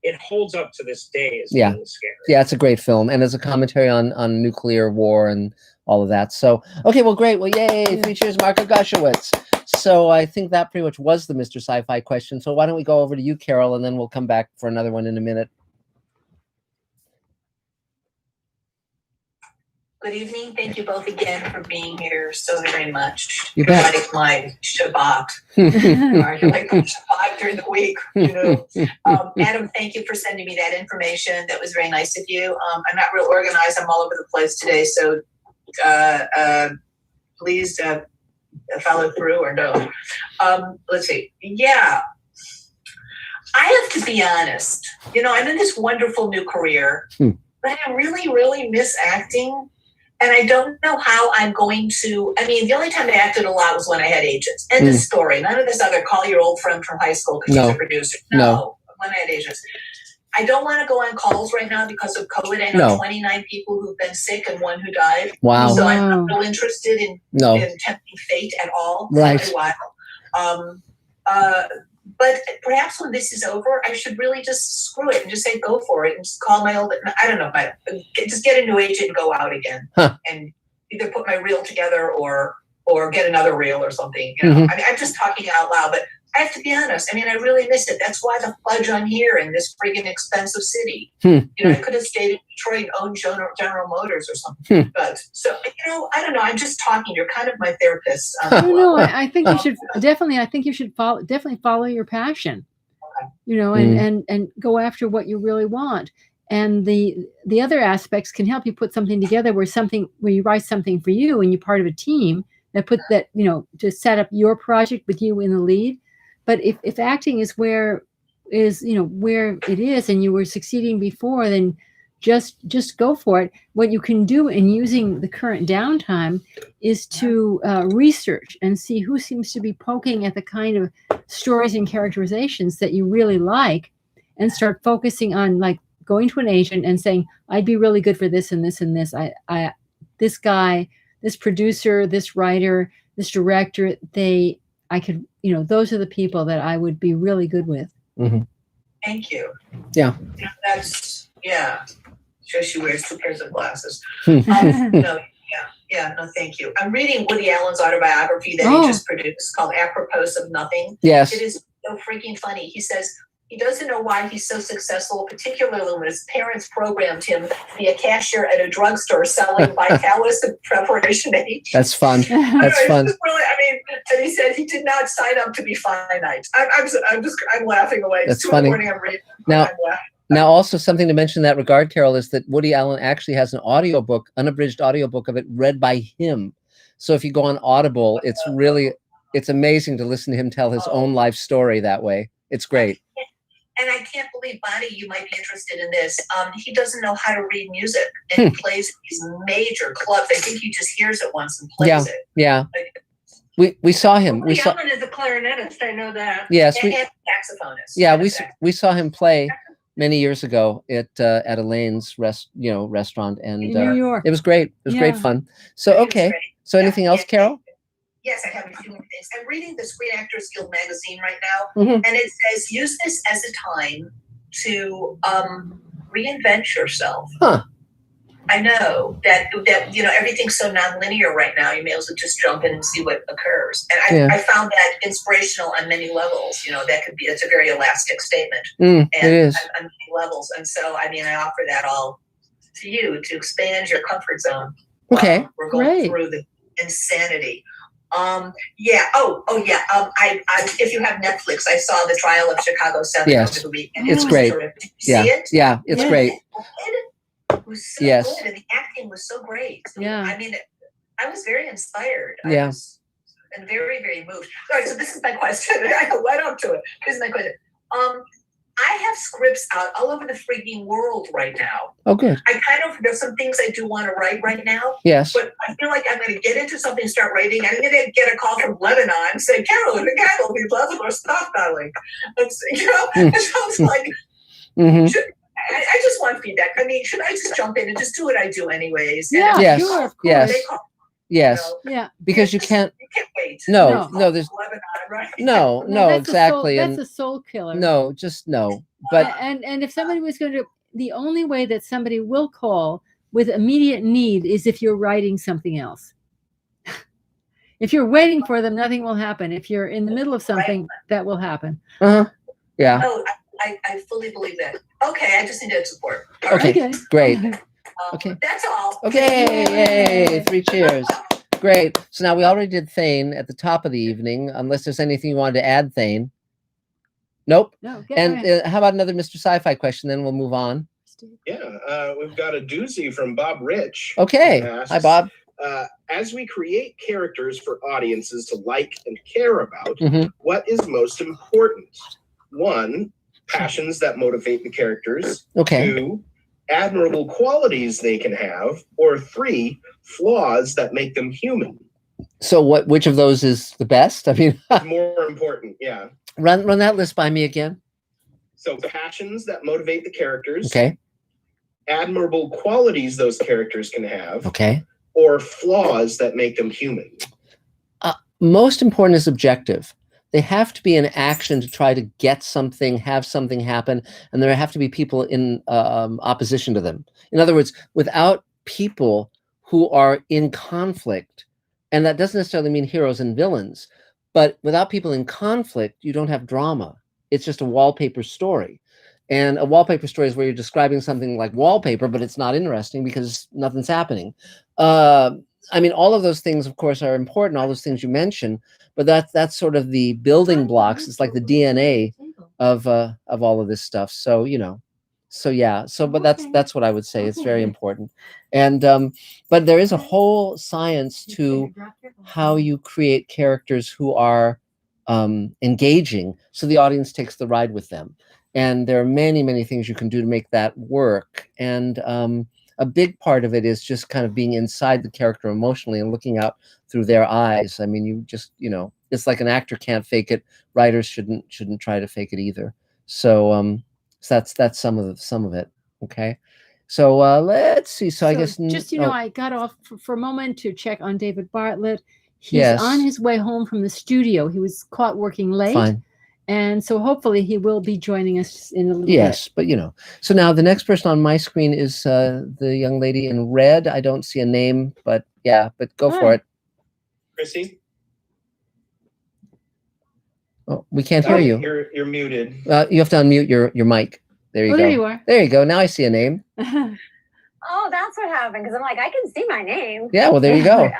it holds up to this day as being scary. Yeah, it's a great film. And as a commentary on nuclear war and all of that. So, okay, well, great. Well, yay. 3 cheers, Marc Goshewitz. So I think that pretty much was the Mr. Sci-Fi question. So why don't we go over to you, Carol, and then we'll come back for another one in a minute. Good evening. Thank you both again for being here so very much. You bet. Like my Shabbat. Like my Shabbat during the week, Adam, thank you for sending me that information. That was very nice of you. I'm not real organized. I'm all over the place today. So please follow through or no. Let's see. Yeah. I have to be honest. I'm in this wonderful new career, but I really, really miss acting. And I don't know how I'm going to, the only time I acted a lot was when I had agents. End of story. None of this other call your old friend from high school because she's a producer. No, when I had agents. I don't want to go on calls right now because of COVID. I know 29 people who've been sick and 1 who died. Wow. So I'm not real interested in tempting fate at all right. for a while. But perhaps when this is over, I should really just screw it and just say go for it and just call my old. I don't know, just get a new agent and go out again. Huh. And either put my reel together or get another reel or something. You know, I mean, I'm just talking out loud, but I have to be honest. I mean, I really missed it. That's why the fudge I'm here in this friggin' expensive city. You know, I could have stayed in Detroit and owned General Motors or something. But so, you know, I don't know. I'm just talking. You're kind of my therapist. No, I think you should definitely. I think you should follow your passion. You know, and go after what you really want. And the other aspects can help you put something together where you write something for you and you're part of a team that you know, to set up your project with you in the lead. But if acting is where it is and you were succeeding before, then just go for it. What you can do in using the current downtime is to research and see who seems to be poking at the kind of stories and characterizations that you really like, and start focusing on, like, going to an agent and saying, I'd be really good for this and this and this. This guy, this producer, this writer, this director, I could, you know, those are the people that I would be really good with. Thank you. Yeah. That's, yeah. Sure, she wears 2 pairs of glasses. No, thank you. I'm reading Woody Allen's autobiography that he just produced called Apropos of Nothing. Yes. It is so freaking funny. He says he doesn't know why he's so successful, particularly when his parents programmed him to be a cashier at a drugstore selling Vitalis and Preparation H. That's fun. That's fun. Really, I mean, and he said he did not sign up to be finite. I'm laughing away. That's it's 2 funny. in the morning. I'm reading. Now, also something to mention in that regard, Carol, is that Woody Allen actually has an audiobook, unabridged audiobook of it read by him. So if you go on Audible, it's amazing to listen to him tell his own life story that way. It's great. And I can't believe, Bonnie, you might be interested in this. He doesn't know how to read music, and he plays these major clubs. I think he just hears it once and plays it. Yeah. We saw him. Woody Allen is a clarinetist. I know that. Yes. And saxophonist. Yeah, we saw him play many years ago at Elaine's restaurant, and in New York. It was great. It was great fun. So okay. So anything else, Carol? Yes, I have a few more things. I'm reading the Screen Actors Guild magazine right now, and it says use this as a time to reinvent yourself. I know that you know, everything's so nonlinear right now. You may as well just jump in and see what occurs. And I found that inspirational on many levels. You know, it's a very elastic statement. It is. On many levels. And so, I mean, I offer that all to you to expand your comfort zone. Okay. We're going through the insanity. If you have Netflix, I saw The Trial of Chicago 7 over the weekend. It's great. Did you see it? Yeah, it's great. It was so good, and the acting was so great. So, I mean, I was very inspired. I was, and very, very moved. All right, so this is my question. I led up to it. This is my question. I have scripts out all over the freaking world right now. Oh, good. There's some things I do want to write right now. Yes. But I feel like I'm going to get into something, start writing. I'm going to get a call from Lebanon saying, Carol, the guy will be loving or stuff, darling. It sounds like, I just want feedback. I mean, should I just jump in and just do what I do anyways? Yeah, yes. Sure, of course. Yes. Yes. Yeah. Because you can't wait. No, there's Lebanon, right? no, exactly. That's a soul killer. No, just no. But and if somebody was going to, the only way that somebody will call with immediate need is if you're writing something else. If you're waiting for them, nothing will happen. If you're in the middle of something, that will happen. Yeah. Oh, I fully believe that. Okay, I just needed support. Okay, great. Okay. That's all. Okay, yay, 3 cheers. Great. So now we already did Thane at the top of the evening, unless there's anything you wanted to add, Thane. Nope. No. And how about another Mr. Sci-Fi question, then we'll move on. Yeah, we've got a doozy from Bob Rich. Okay. Hi, Bob. As we create characters for audiences to like and care about, what is most important? 1, passions that motivate the characters. Okay. 2, admirable qualities they can have. Or 3, flaws that make them human. So which of those is the best? I mean, more important, yeah. Run that list by me again. So passions that motivate the characters. Okay. Admirable qualities those characters can have. Okay. Or flaws that make them human. Most important is objective. They have to be in action to try to get something, have something happen, and there have to be people in opposition to them. In other words, without people who are in conflict. And that doesn't necessarily mean heroes and villains, but without people in conflict, you don't have drama. It's just a wallpaper story. And a wallpaper story is where you're describing something like wallpaper, but it's not interesting because nothing's happening. I mean, all of those things, of course, are important, all those things you mentioned, but that's sort of the building blocks. It's like the DNA of all of this stuff. So, you know, so yeah, so, but that's what I would say. It's very important. And, but there is a whole science to how you create characters who are engaging, so the audience takes the ride with them. And there are many, many things you can do to make that work. And a big part of it is just kind of being inside the character emotionally and looking out through their eyes. I mean, you just, you know, it's like an actor can't fake it. Writers shouldn't try to fake it either. So, so that's some of it. Okay. So let's see. So I guess just, you know, I got off for a moment to check on David Bartlett. He's yes. on his way home from the studio. He was caught working late. Fine. And so hopefully he will be joining us in a little bit. Yes, but you know. So now the next person on my screen is the young lady in red. I don't see a name, but yeah, but go for it. Chrissy? Oh, we can't hear you. You're muted. You have to unmute your mic. There you go. There you are. There you go. Now I see a name. Oh, that's what happened. Because I'm like, I can see my name. Yeah, well, there you go.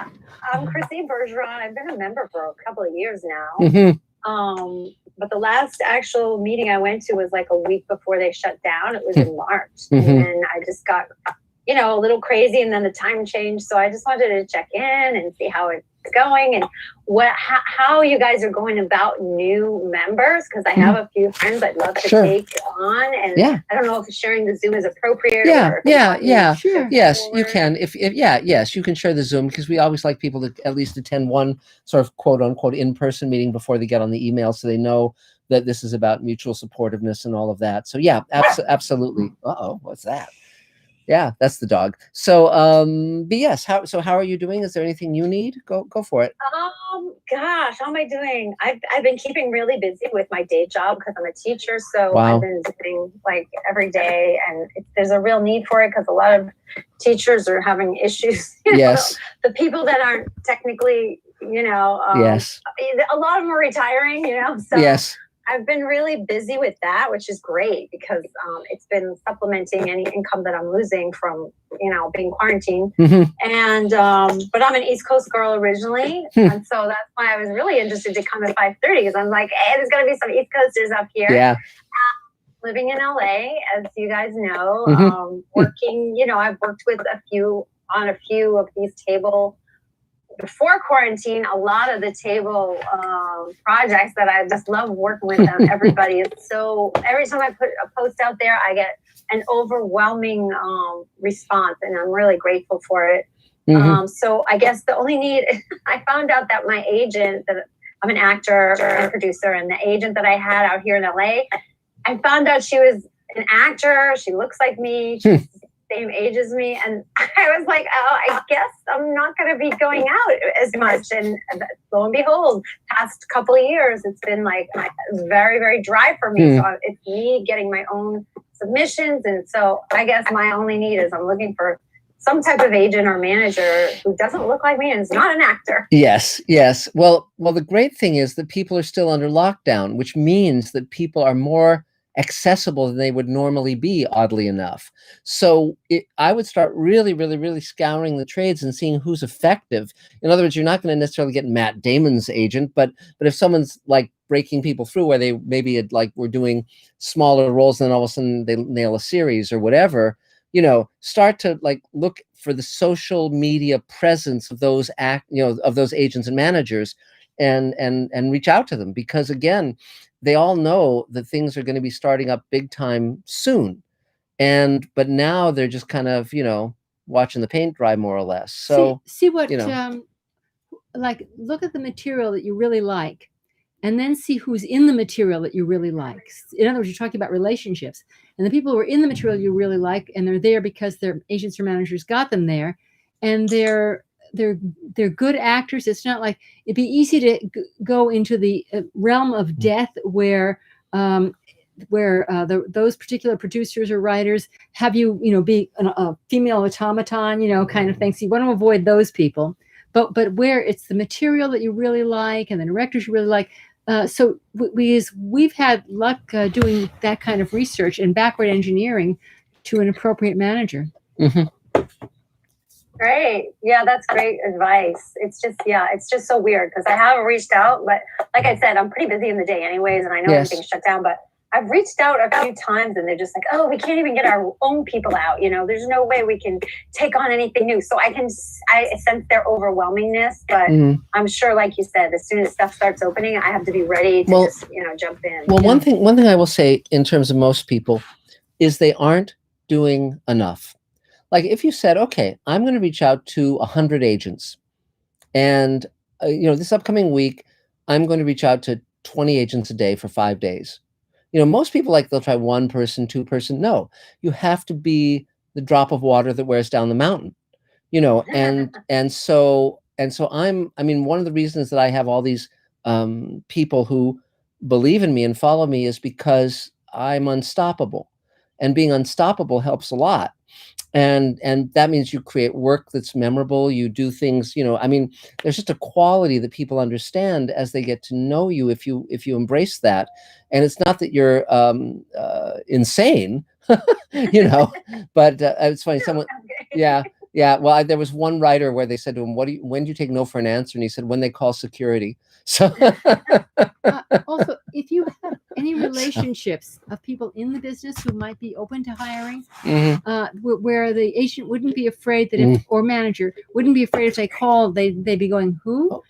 I'm Chrissy Bergeron. I've been a member for a couple of years now. Mm-hmm. But the last actual meeting I went to was like a week before they shut down. It was in March. And I just got, you know, a little crazy, and then the time changed. So I just wanted to check in and see how it's going and how you guys are going about new members, because I have a few friends I'd love to take on, and I don't know if sharing the Zoom is appropriate. Sure. Yes, you can. Yes, you can share the Zoom, because we always like people to at least attend one sort of quote unquote in-person meeting before they get on the email, so they know that this is about mutual supportiveness and all of that. So yeah, absolutely. Uh-oh, what's that? Yeah, that's the dog. So, but yes, how are you doing? Is there anything you need? Go for it. Gosh, how am I doing? I've been keeping really busy with my day job because I'm a teacher. So I've been doing like every day, and there's a real need for it because a lot of teachers are having issues. You know, the people that aren't technically, you know, a lot of them are retiring. You know, so I've been really busy with that, which is great because it's been supplementing any income that I'm losing from, you know, being quarantined. And but I'm an East Coast girl originally, and so that's why I was really interested to come at 5:30, because I'm like, hey, there's gonna be some East Coasters up here. Yeah. Living in LA, as you guys know, working. You know, I've worked with a few of these table. Before quarantine, a lot of the table projects that I just love working with them. Everybody is so, every time I put a post out there, I get an overwhelming response, and I'm really grateful for it. So I guess the only need, I found out that my agent, that I'm an actor and producer, and the agent that I had out here in LA, I found out she was an actor. She looks like me. She's same age as me, and I was like, oh, I guess I'm not going to be going out as much. And lo and behold, past couple of years, it's been like very, very dry for me. So it's me getting my own submissions, and so I guess my only need is I'm looking for some type of agent or manager who doesn't look like me and is not an actor. Yes. Well, the great thing is that people are still under lockdown, which means that people are more accessible than they would normally be, oddly enough. So I would start really, really, really scouring the trades and seeing who's effective. In other words, you're not going to necessarily get Matt Damon's agent, but if someone's like breaking people through, where they maybe were doing smaller roles, and then all of a sudden they nail a series or whatever, you know, start to like look for the social media presence of those of those agents and managers, and reach out to them, because again, they all know that things are going to be starting up big time soon. But now they're just kind of, you know, watching the paint dry more or less. So see what, you know, like look at the material that you really like, and then see who's in the material that you really like. In other words, you're talking about relationships, and the people who are in the material you really like, and they're there because their agents or managers got them there, and they're good actors. It's not like it'd be easy to go into the realm of death where those particular producers or writers have you, be a female automaton, kind of thing. So you want to avoid those people. But where it's the material that you really like and the directors you really like. So we've had luck doing that kind of research and backward engineering to an appropriate manager. Mm-hmm. Great. Yeah, that's great advice. It's just so weird because I have reached out, but like I said, I'm pretty busy in the day anyways, and I know everything's shut down, but I've reached out a few times and they're just like, oh, we can't even get our own people out. There's no way we can take on anything new. So I sense their overwhelmingness, but I'm sure, like you said, as soon as stuff starts opening, I have to be ready to just, jump in. Well, one thing I will say in terms of most people is they aren't doing enough. Like if you said, okay, I'm going to reach out to 100 agents and, this upcoming week, I'm going to reach out to 20 agents a day for 5 days. Most people they'll try one person, two person. No, you have to be the drop of water that wears down the mountain, and so one of the reasons that I have all these people who believe in me and follow me is because I'm unstoppable, and being unstoppable helps a lot. And that means you create work that's memorable. You do things, there's just a quality that people understand as they get to know you if you embrace that. And it's not that you're insane, but it's funny. Someone, yeah. Well, there was one writer where they said to him, when do you take no for an answer? And he said, when they call security. So also, if you have any relationships of people in the business who might be open to hiring, where the agent wouldn't be afraid that or manager wouldn't be afraid if they called, they'd be going, who?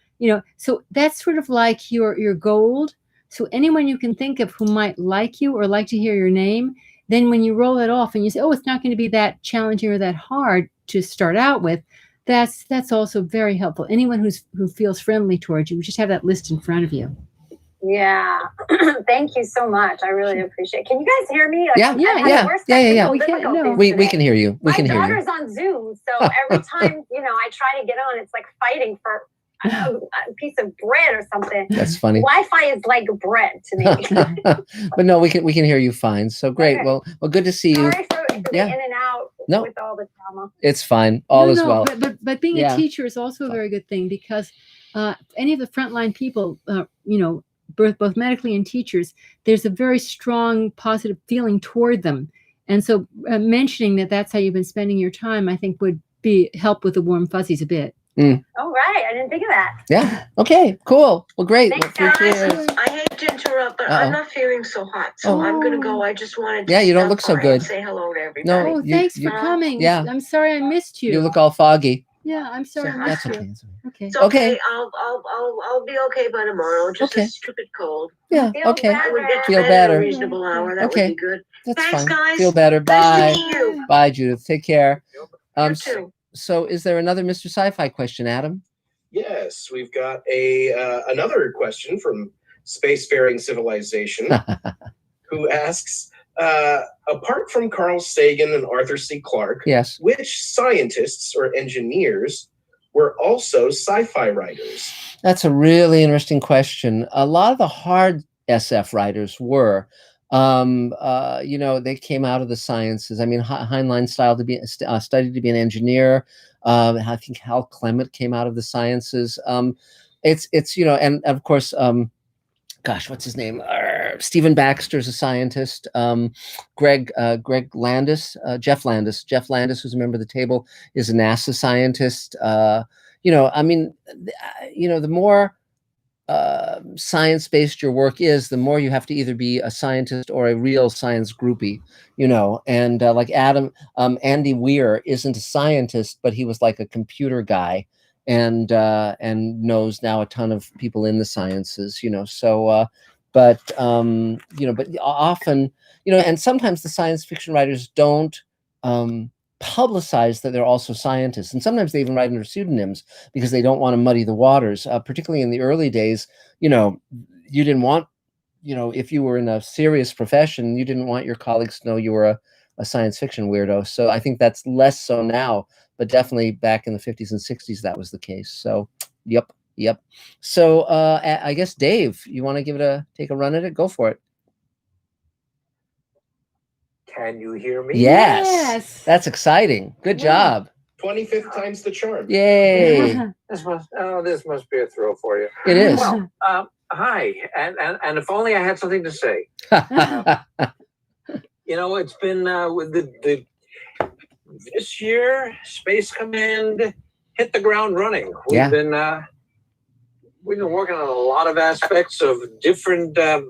So that's sort of like your gold. So anyone you can think of who might like you or like to hear your name, then when you roll it off and you say, oh, it's not going to be that challenging or that hard to start out with, that's also very helpful. Anyone who feels friendly towards you, just have that list in front of you. Yeah. Thank you so much. I really appreciate it. Can you guys hear me? Yeah. We can hear you. My daughter's on Zoom, so every time, I try to get on, it's like fighting for a piece of bread or something. That's funny. Wi-Fi is like bread to me. But no, we can hear you fine. So great. Okay. Well, good to see you. Sorry for being in and out with all the drama. It's fine. All is well. But being a teacher is also a very good thing because any of the frontline people, both medically and teachers, there's a very strong positive feeling toward them. And so mentioning that that's how you've been spending your time, I think would help with the warm fuzzies a bit. Oh, right. I didn't think of that. Yeah. Okay, cool. Well, great. Thanks, guys. I hate to interrupt, but I'm not feeling so hot. So I'm going to go. I just wanted to you don't look so good. Say hello to everybody. No, thanks for coming. Yeah. I'm sorry I missed you. You look all foggy. Yeah, I'm sorry I missed you. Okay. It's okay. I'll be okay by tomorrow. Just a stupid cold. Yeah. Okay. I would get to feel bed better. at a reasonable hour. That would be good. That's Thanks, fine. guys. Feel better. Bye. Nice to meet you. Bye, Judith. Take care. You too. So is there another Mr. Sci-Fi question, Adam? Yes, we've got another question from Spacefaring Civilization, who asks, apart from Carl Sagan and Arthur C. Clarke, yes, which scientists or engineers were also sci-fi writers? That's a really interesting question. A lot of the hard SF writers were. They came out of the sciences. I mean, Heinlein studied to be an engineer. I think Hal Clement came out of the sciences. It's and of course, what's his name? Stephen Baxter's a scientist. Greg Landis, Jeff Landis, who's a member of the table, is a NASA scientist. The more science-based your work is, the more you have to either be a scientist or a real science groupie, and like Andy Weir isn't a scientist, but he was like a computer guy and knows now a ton of people in the sciences, but often, and sometimes the science fiction writers don't publicize that they're also scientists, and sometimes they even write under pseudonyms because they don't want to muddy the waters. Particularly in the early days, you didn't want, if you were in a serious profession, you didn't want your colleagues to know you were a science fiction weirdo. So I think that's less so now, but definitely back in the 50s and 60s that was the case. So yep. So I guess Dave, you want to take a run at it? Go for it. Can you hear me? Yes. That's exciting. Good job. 25th time's the charm. Yay. This must be a thrill for you. It is. Well, hi, and if only I had something to say. You know, it's been with this year, Space Command hit the ground running. We've been working on a lot of aspects of different videos,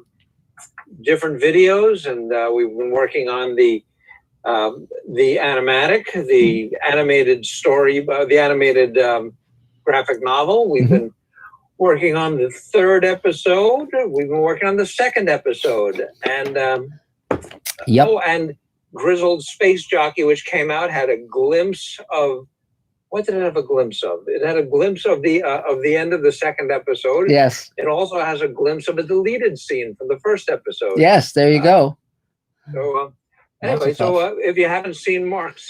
and we've been working on the animatic, the animated story, the animated graphic novel. We've been working on the 3rd episode. We've been working on the 2nd episode, and oh, and Grizzled Space Jockey, which came out, had a glimpse of. What did it have a glimpse of? It had a glimpse of the end of the 2nd episode. Yes. It also has a glimpse of a deleted scene from the 1st episode. Yes, there you go. So anyway, so if you haven't seen Marc's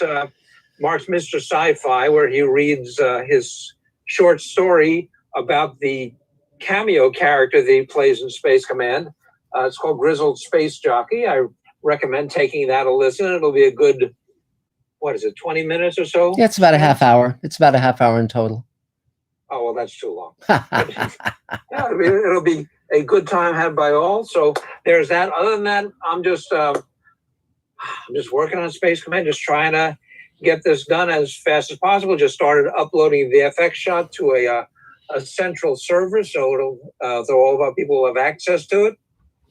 Mr. Sci-Fi, where he reads his short story about the cameo character that he plays in Space Command, it's called Grizzled Space Jockey. I recommend taking that a listen. It'll be a good, 20 minutes or so? Yeah, it's about a half hour. It's about a half hour in total. Oh, well, that's too long. Yeah, it'll be a good time had by all. So there's that. Other than that, I'm just working on Space Command, just trying to get this done as fast as possible. Just started uploading the FX shot to a central server, so all of our people will have access to it.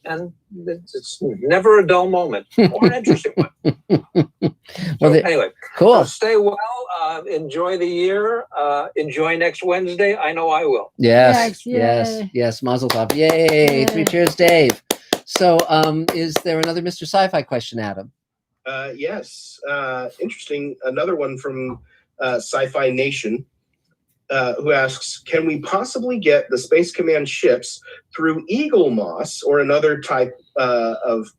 And it's never a dull moment or an interesting one. So anyway, cool. So stay well. Enjoy the year. Enjoy next Wednesday. I know I will. Yes. Mazel tov. Yay. 3 cheers, Dave. So is there another Mr. Sci-Fi question, Adam? Yes. Interesting. Another one from Sci-Fi Nation. Who asks, can we possibly get the Space Command ships through Eagle Moss or another type of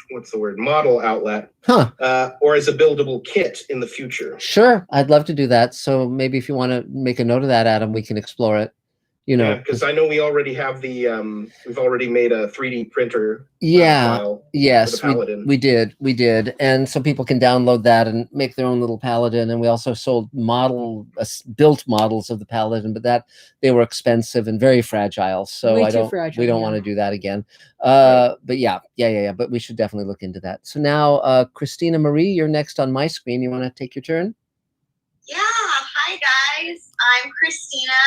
what's the word, model outlet, or as a buildable kit in the future? Sure, I'd love to do that. So maybe if you want to make a note of that, Adam, we can explore it. Because I know we already have we've already made a 3D printer. Yes, we did, and some people can download that and make their own little Paladin. And we also sold built models of the Paladin, but they were expensive and very fragile. So we don't want to do that again. But yeah. But we should definitely look into that. So now, Christina Marie, you're next on my screen. You want to take your turn? Yeah, hi guys. I'm Christina.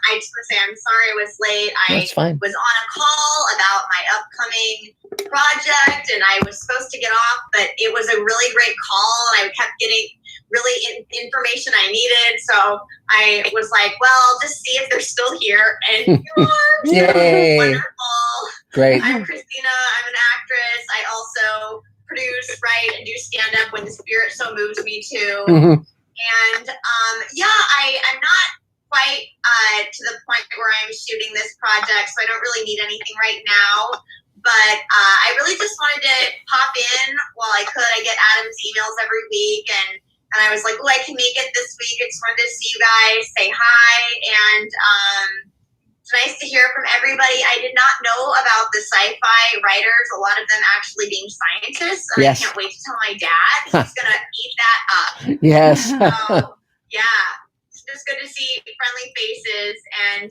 I just want to say I'm sorry I was late. That's fine. Was on a call about my upcoming project and I was supposed to get off, but it was a really great call and I kept getting really information I needed. So I was like, well, I'll just see if they're still here. And you are. Yay. Wonderful. Great. I'm Christina. I'm an actress. I also produce, write, and do stand-up when the spirit so moves me to. And I'm not quite to the point where I'm shooting this project, so I don't really need anything right now. But I really just wanted to pop in while I could. I get Adam's emails every week, and I was like, oh, I can make it this week. I just wanted to see you guys, say hi, and it's nice to hear from everybody. I did not know about the sci-fi writers, a lot of them actually being scientists. And I can't wait to tell my dad. He's going to eat that up. Yes. So, yeah. It's just good to see friendly faces. And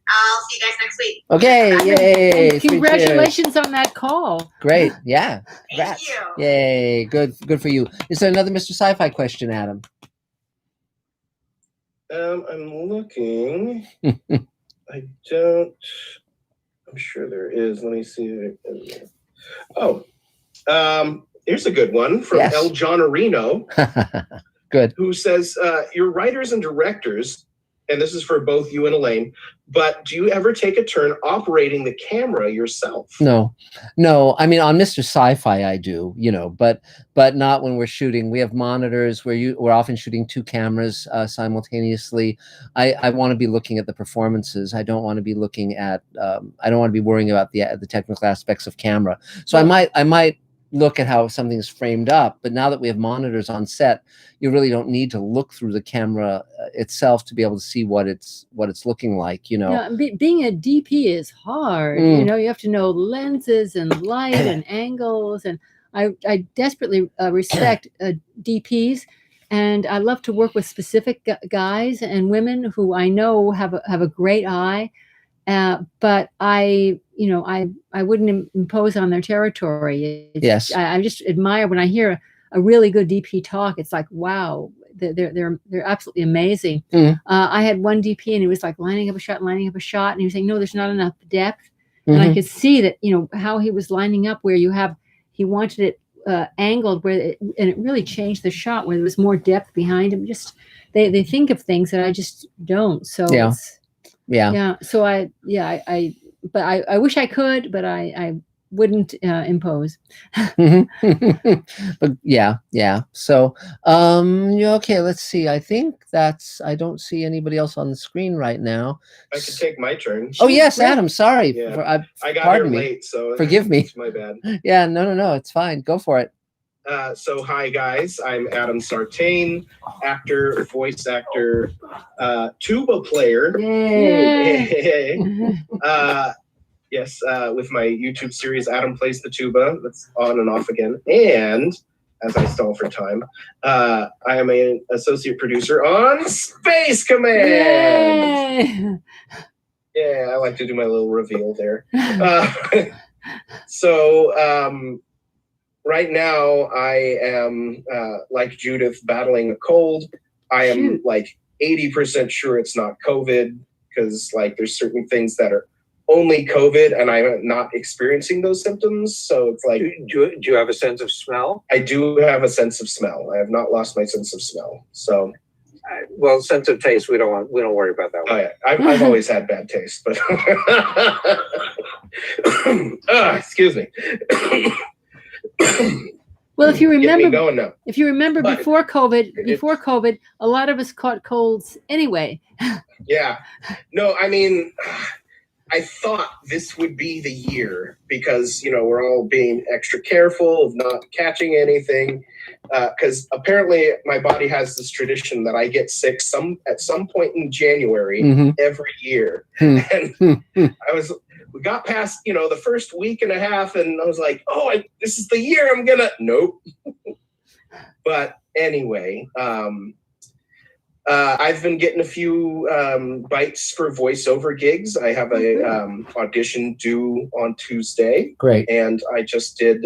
I'll see you guys next week. Okay. Yay. And congratulations on that call. Great. Yeah. Thank you. Yay. Good for you. Is there another Mr. Sci-Fi question, Adam? I'm looking. I'm sure there is. Let me see. Here's a good one from El Johnorino. Good. Who says, you're writers and directors, and this is for both you and Elaine, but do you ever take a turn operating the camera yourself? No. I mean, on Mr. Sci-Fi, I do, but not when we're shooting. We have monitors where we're often shooting 2 cameras simultaneously. I want to be looking at the performances. I don't want to be looking at. I don't want to be worrying about the technical aspects of camera. So I might look at how something's framed up. But now that we have monitors on set, you really don't need to look through the camera itself to be able to see what it's looking like, you know. Yeah, being a DP is hard. You know, you have to know lenses and light and angles, and I desperately respect DPs, and I love to work with specific guys and women who I know have a great eye. But I wouldn't impose on their territory. Yes. I just admire when I hear a really good DP talk. It's like, wow, they're absolutely amazing. I had one DP and he was like lining up a shot, and he was saying, no, there's not enough depth. And I could see that, how he was lining up where he wanted it angled and it really changed the shot where there was more depth behind him. Just they think of things that I just don't. So yeah. So I wish I could, but I wouldn't impose. But yeah. So okay, let's see. I think I don't see anybody else on the screen right now. I could take my turn. Oh yes, Adam. Sorry. Yeah. I got here late, so forgive me. It's my bad. Yeah, no, it's fine. Go for it. So hi guys, I'm Adam Sartain, actor, voice actor, tuba player. Yay. Yes, with my YouTube series, Adam Plays the Tuba. That's on and off again. And as I stall for time, I am an associate producer on Space Command. Yay. Yeah, I like to do my little reveal there. So right now I am like Judith, battling a cold. I am like 80% sure it's not COVID, because like there's certain things that are only COVID and I'm not experiencing those symptoms. So it's like, do you have a sense of smell? I do have a sense of smell. I have not lost my sense of smell. So, well, sense of taste, we don't worry about that one. Oh yeah, I've always had bad taste, but excuse me. Well, if you remember, going now. If you remember before COVID, a lot of us caught colds anyway. Yeah. No, I mean, I thought this would be the year because, we're all being extra careful of not catching anything. Because apparently my body has this tradition that I get sick at some point in January every year. And we got past, the first week and a half, and I was like, this is the year I'm gonna, nope. But anyway, I've been getting a few bites for voiceover gigs. I have a audition due on Tuesday. Great. And I just did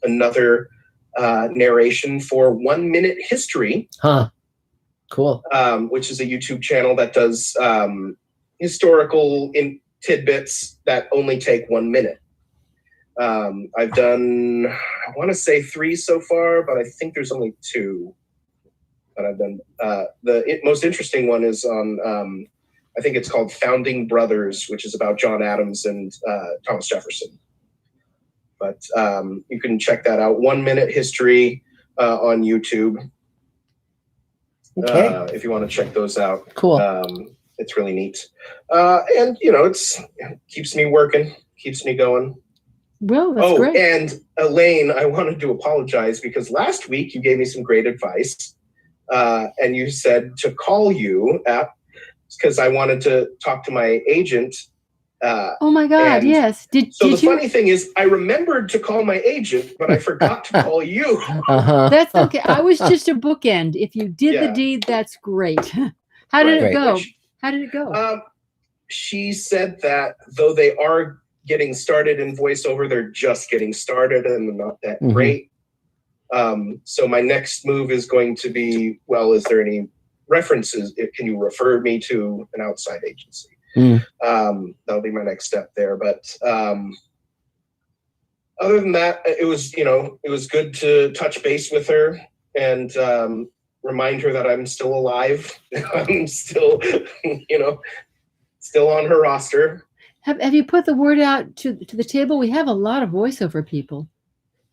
another narration for 1 Minute History. Huh. Cool. Which is a YouTube channel that does historical tidbits that only take 1 minute. I've done, I want to say 3 so far, but I think there's only 2 that I've done. The most interesting one is on, I think it's called Founding Brothers, which is about John Adams and Thomas Jefferson. But you can check that out. 1 Minute History on YouTube. Okay. If you want to check those out. Cool. It's really neat. And, it keeps me working, keeps me going. Well, that's great. And Elaine, I wanted to apologize because last week you gave me some great advice. And you said to call you because I wanted to talk to my agent. Oh my God! Yes. Did the you? Funny thing is, I remembered to call my agent, but I forgot to call you. That's okay. I was just a bookend. If you did the deed, that's great. How did it go? How did it go? She said that though they are getting started in voiceover, they're just getting started and they're not that great. So my next move is going to be, well, is there any references? Can you refer me to an outside agency? That'll be my next step there. But other than that, it was good to touch base with her and remind her that I'm still alive. I'm still, still on her roster. Have you put the word out to the table? We have a lot of voiceover people.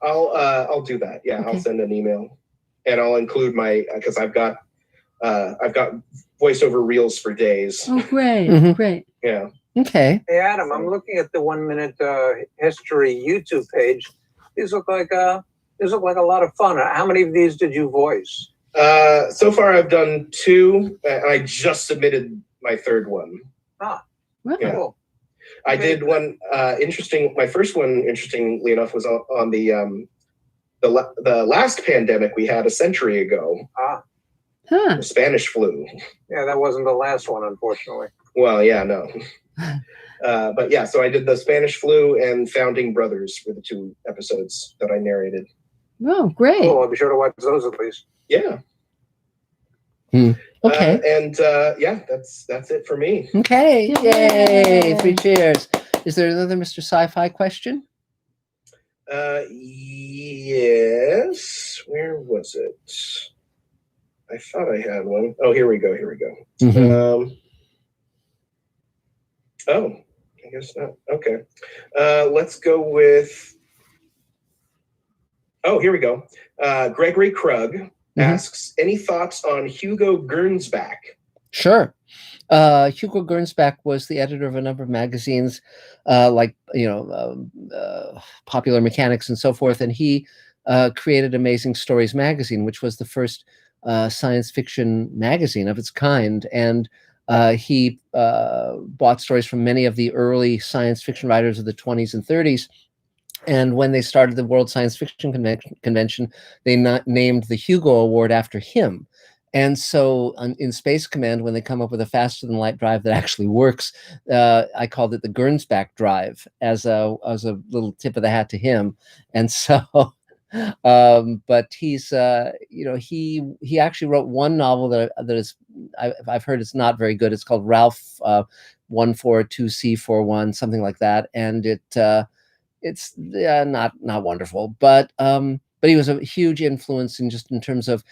I'll do that. Yeah, okay. I'll send an email, and I'll include because I've got voiceover reels for days. Oh, great, great. Yeah. Okay. Hey, Adam, I'm looking at the 1 Minute History YouTube page. These look like a lot of fun. How many of these did you voice? So far, I've done 2. I just submitted my 3rd one. Ah, yeah. Cool. I did one interesting. My first one, interestingly enough, was on the last pandemic we had a century ago. The Spanish flu. Yeah, that wasn't the last one, unfortunately. Well, yeah, no. But yeah, so I did the Spanish flu and Founding Brothers were the 2 episodes that I narrated. Oh, great. Cool. I'll be sure to watch those at least. Yeah. Okay. And yeah, that's it for me. Okay. Yay. 3 cheers. Is there another Mr. Sci-Fi question? Yes. Where was it? I thought I had one. Oh, here we go. Oh, I guess not. Okay. Let's go with. Oh, here we go. Gregory Krug asks, any thoughts on Hugo Gernsback? Sure. Hugo Gernsback was the editor of a number of magazines, like Popular Mechanics and so forth, and he created Amazing Stories magazine, which was the first science fiction magazine of its kind, and he bought stories from many of the early science fiction writers of the 20s and 30s. And when they started the World Science Fiction Convention, they named the Hugo Award after him. And so in Space Command, when they come up with a faster than light drive that actually works, I called it the Gernsback drive as a little tip of the hat to him. And so, but he's, he actually wrote one novel that is, I've heard it's not very good. It's called Ralph 142C41, something like that. And it's not wonderful, but he was a huge influence in terms of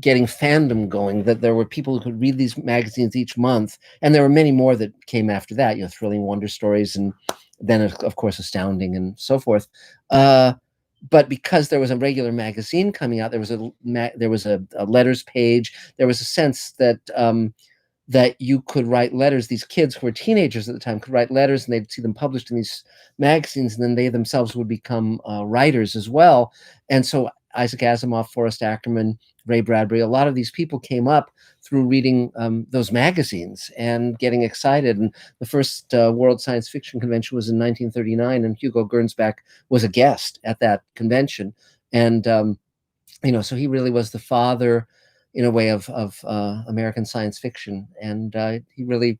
getting fandom going, that there were people who could read these magazines each month, and there were many more that came after that, Thrilling Wonder Stories, and then of course Astounding and so forth. But because there was a regular magazine coming out, there was a letters page, there was a sense that that you could write letters. These kids who were teenagers at the time could write letters, and they'd see them published in these magazines, and then they themselves would become writers as well. And so Isaac Asimov, Forrest Ackerman, Ray Bradbury, a lot of these people came up through reading those magazines and getting excited. And the first World Science Fiction Convention was in 1939, and Hugo Gernsback was a guest at that convention. And so he really was the father, in a way, of American science fiction, and he really,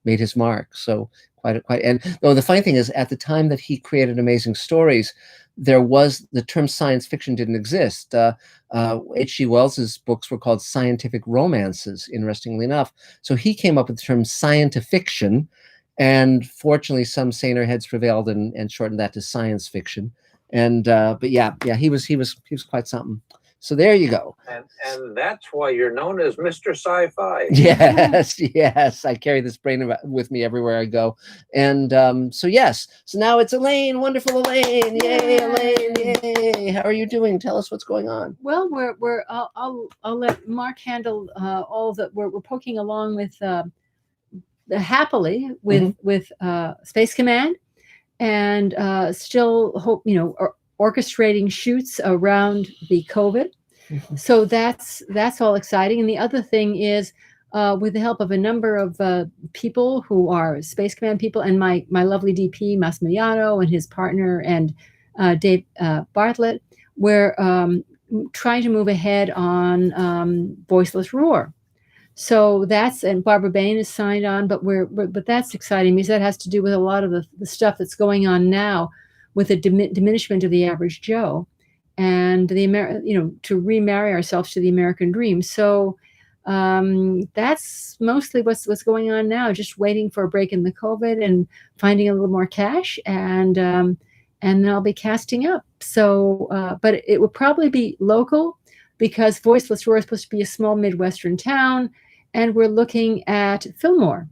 made his mark. So quite. And the funny thing is, at the time that he created Amazing Stories, the term science fiction didn't exist. H.G. Wells's books were called scientific romances, interestingly enough. So he came up with the term scientifiction, and fortunately, some saner heads prevailed and shortened that to science fiction. And but yeah, he was quite something. So there you go. And that's why you're known as Mr. Sci-Fi. Yes. I carry this brain with me everywhere I go. And so now it's Elaine. Wonderful Elaine. Yay, Elaine. Yay. How are you doing? Tell us what's going on. Well, I'll let Marc handle all that. We're poking along with happily with Space Command, and still hope orchestrating shoots around the COVID. So that's all exciting. And the other thing is, with the help of a number of people who are Space Command people, and my lovely DP, Massimiliano, and his partner, and Dave Bartlett, we're trying to move ahead on Voiceless Roar. So and Barbara Bain is signed on, but that's exciting because that has to do with a lot of the stuff that's going on now with the diminishment of the average Joe, and to remarry ourselves to the American dream. So that's mostly what's going on now. Just waiting for a break in the COVID and finding a little more cash, and then I'll be casting up. So, but it will probably be local, because Voiceless Roar is supposed to be a small Midwestern town, and we're looking at Fillmore,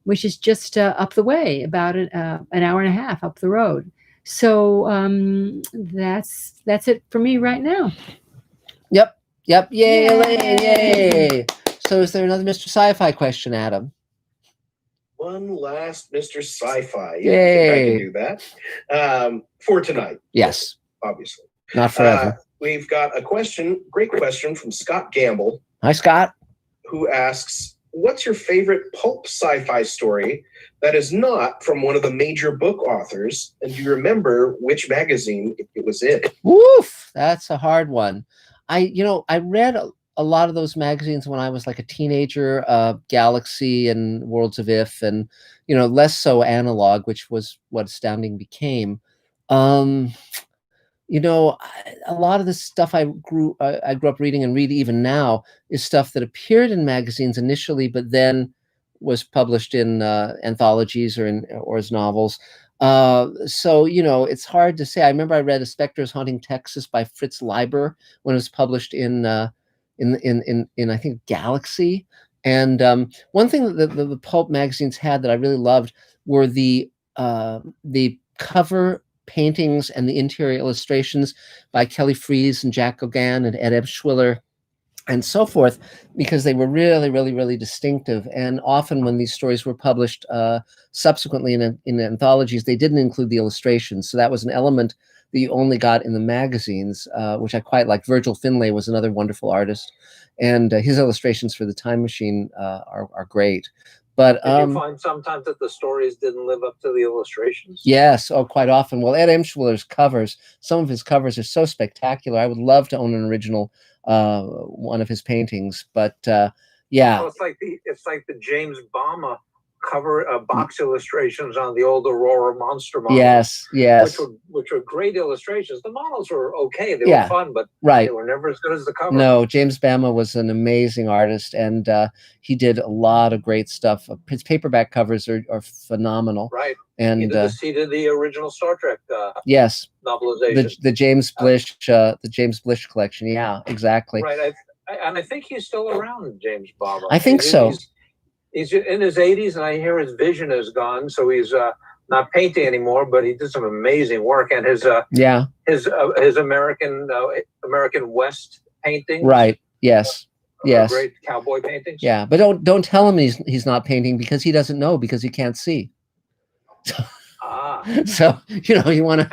which is just up the way, about an hour and a half up the road. So that's it for me right now. Yep. Yay, Elaine. Yay. So is there another Mr. Sci-Fi question, Adam? one last Mr. Sci-Fi. Yeah, I Yay. think I can do that for tonight. Yes. Obviously. Not forever. We've got a question, great question from Scott Gamble. Hi, Scott. Who asks, what's your favorite pulp sci-fi story that is not from one of the major book authors? And do you remember which magazine it was in? Woof, that's a hard one. I read a lot of those magazines when I was like a teenager, Galaxy and Worlds of If, and less so Analog, which was what Astounding became. A lot of the stuff I grew up reading and read even now is stuff that appeared in magazines initially, but then was published in anthologies or as novels. So it's hard to say. I remember I read A Spectres Haunting Texas by Fritz Leiber when it was published in I think Galaxy. And one thing that the pulp magazines had that I really loved were the cover paintings and the interior illustrations by Kelly Freas and Jack Gauguin and Ed Ebschwiller and so forth, because they were really, really, really distinctive. And often when these stories were published subsequently in anthologies, they didn't include the illustrations. So that was an element that you only got in the magazines, which I quite like. Virgil Finlay was another wonderful artist, and his illustrations for the Time Machine are great. But did you find sometimes that the stories didn't live up to the illustrations? Yes, quite often. Well, Ed Emschwiller's covers, some of his covers are so spectacular. I would love to own an original one of his paintings, but yeah. Well, it's like the James Bama cover box illustrations on the old Aurora monster models. Yes. Which were great illustrations. The models were okay. They Yeah, were fun, but right. they were never as good as the cover. No, James Bama was an amazing artist, and he did a lot of great stuff. His paperback covers are phenomenal. Right. And he did the original Star Trek yes, novelization. The James Blish collection. Yeah, exactly. Right. I think he's still around, James Bama. I think so. He's in his 80s, and I hear his vision is gone, so he's not painting anymore. But he did some amazing work, and his American West paintings. Right. Yes. Yes. Great cowboy paintings. Yeah, but don't tell him he's not painting, because he doesn't know, because he can't see. So you want to,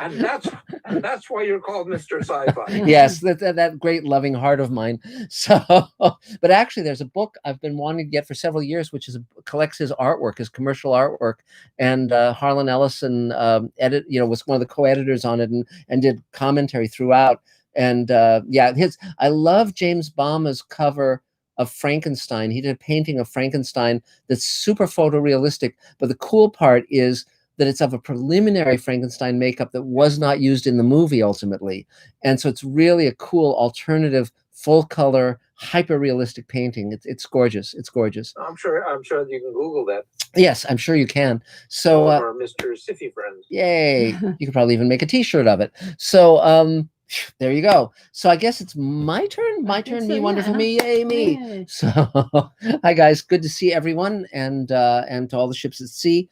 and that's why you're called Mr. Sci-Fi. Yes, that great loving heart of mine. So, but actually, there's a book I've been wanting to get for several years, which collects his artwork, his commercial artwork, and Harlan Ellison was one of the co-editors on it and did commentary throughout. And I love James Bama's cover of Frankenstein. He did a painting of Frankenstein that's super photorealistic, but the cool part is that it's of a preliminary Frankenstein makeup that was not used in the movie ultimately. And so it's really a cool alternative, full color, hyper realistic painting. It's gorgeous. It's gorgeous. I'm sure you can Google that. Yes, I'm sure you can. So our Mr. Siffy friends. Yay. You could probably even make a t-shirt of it. So there you go. So I guess it's my turn. Me, wonderful me, yay me. Yay. So hi guys, good to see everyone, and to all the ships at sea.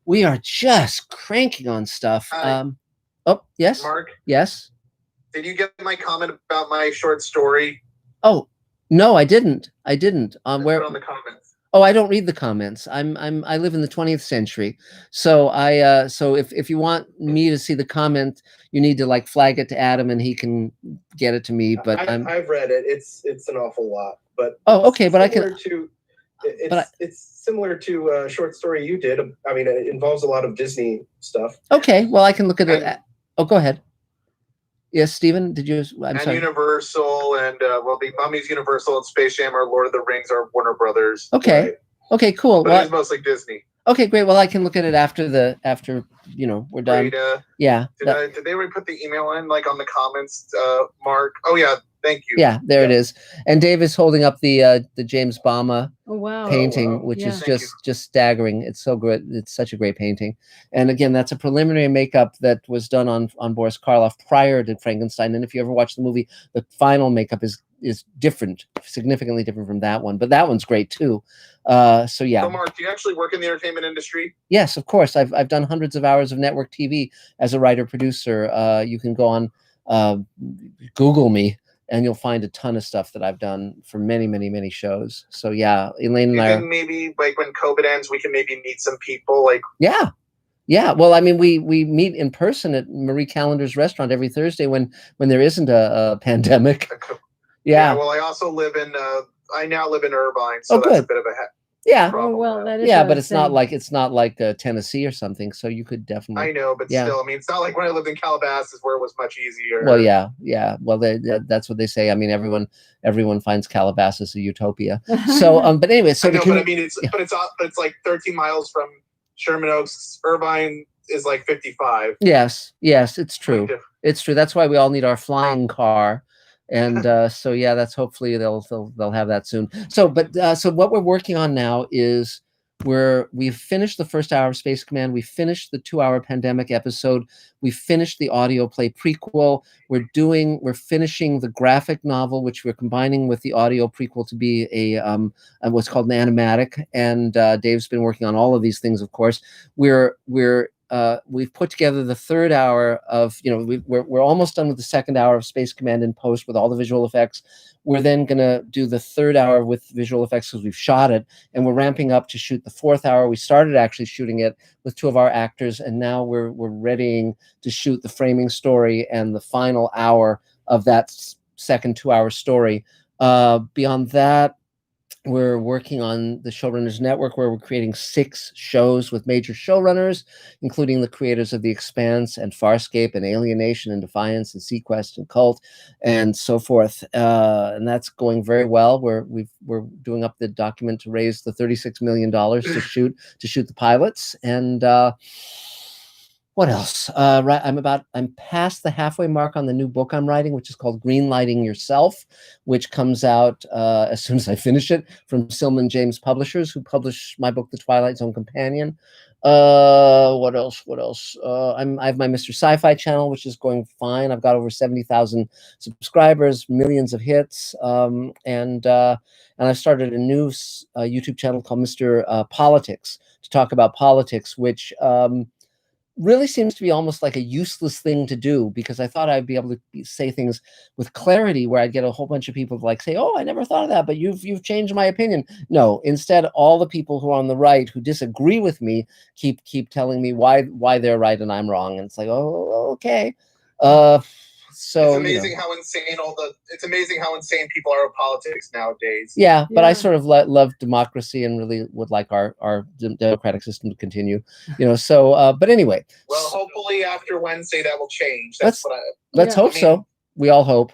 We are just cranking on stuff. Oh, yes. Mark? Yes. Did you get my comment about my short story? Oh, no, I didn't. Where on the comments. Oh, I don't read the comments. I live in the 20th century. So so if you want me to see the comment, you need to flag it to Adam and he can get it to me. But I've read it. It's an awful lot, but oh, okay, but I can. It's similar to a short story you did. I mean, it involves a lot of Disney stuff. Okay, well, I can look at it. Oh, go ahead. Yes, Stephen, did you? I'm sorry. Universal and the Mummy's Universal and Space Jam or Lord of the Rings are Warner Brothers. Okay. Right? Okay, cool. But it's mostly Disney. Okay, great. Well, I can look at it after we're done. Great, yeah. Did they already put the email in on the comments, Mark? Oh yeah. Thank you. Yeah, there it is. And Dave is holding up the James Bama painting, which is just staggering. It's so good. It's such a great painting. And again, that's a preliminary makeup that was done on Boris Karloff prior to Frankenstein. And if you ever watch the movie, the final makeup is different, significantly different from that one. But that one's great too. So yeah. So Mark, do you actually work in the entertainment industry? Yes, of course. I've done hundreds of hours of network TV as a writer producer. You can go on Google me. and you'll find a ton of stuff that I've done for many, many, many shows. So yeah, Elaine and I Even maybe like when COVID ends, we can maybe meet some people. Like yeah. Well, I mean, we meet in person at Marie Callender's restaurant every Thursday when there isn't a pandemic. Yeah. Well, I also live in I now live in Irvine, so that's a bit of a that is but it's not like Tennessee or something. So you could definitely. I know, but still, I mean, it's not like when I lived in Calabasas where it was much easier. Well, yeah. Well, that's what they say. I mean, everyone finds Calabasas a utopia. So, but anyway, so I know, but I mean, it's like 13 miles from Sherman Oaks. Irvine is like 55. Yes, it's true. It's true. That's why we all need our flying car. And so yeah, that's hopefully they'll have that soon. So what we're working on now is we've finished the first hour of Space Command. We finished the 2-hour pandemic episode. We finished the audio play prequel. We're finishing the graphic novel, which we're combining with the audio prequel to be a what's called an animatic. And Dave's been working on all of these things, of course. We've put together the third hour of, we're almost done with the second hour of Space Command in post with all the visual effects. We're then going to do the third hour with visual effects because we've shot it, and we're ramping up to shoot the fourth hour. We started actually shooting it with 2 of our actors, and now we're readying to shoot the framing story and the final hour of that second 2-hour story. Beyond that, we're working on the Showrunners Network, where we're creating 6 shows with major showrunners, including the creators of The Expanse and Farscape and Alienation and Defiance and Sequest and Cult and so forth. And that's going very well. We're doing up the document to raise the $36 million to shoot the pilots. And what else? I'm past the halfway mark on the new book I'm writing, which is called Greenlighting Yourself, which comes out as soon as I finish it, from Silman James Publishers, who publish my book, The Twilight Zone Companion. What else? I have my Mr. Sci-Fi channel, which is going fine. I've got over 70,000 subscribers, millions of hits, and I've started a new YouTube channel called Mr. Politics to talk about politics, which really seems to be almost like a useless thing to do, because I thought I'd be able to say things with clarity where I'd get a whole bunch of people to like say, "Oh, I never thought of that, but you've changed my opinion." No, instead, all the people who are on the right who disagree with me keep telling me why they're right and I'm wrong, and it's like, oh, okay. So it's amazing how insane people are in politics nowadays. Yeah, but I sort of love democracy and really would like our democratic system to continue. So but anyway. Well, hopefully after Wednesday that will change. Let's hope so. We all hope.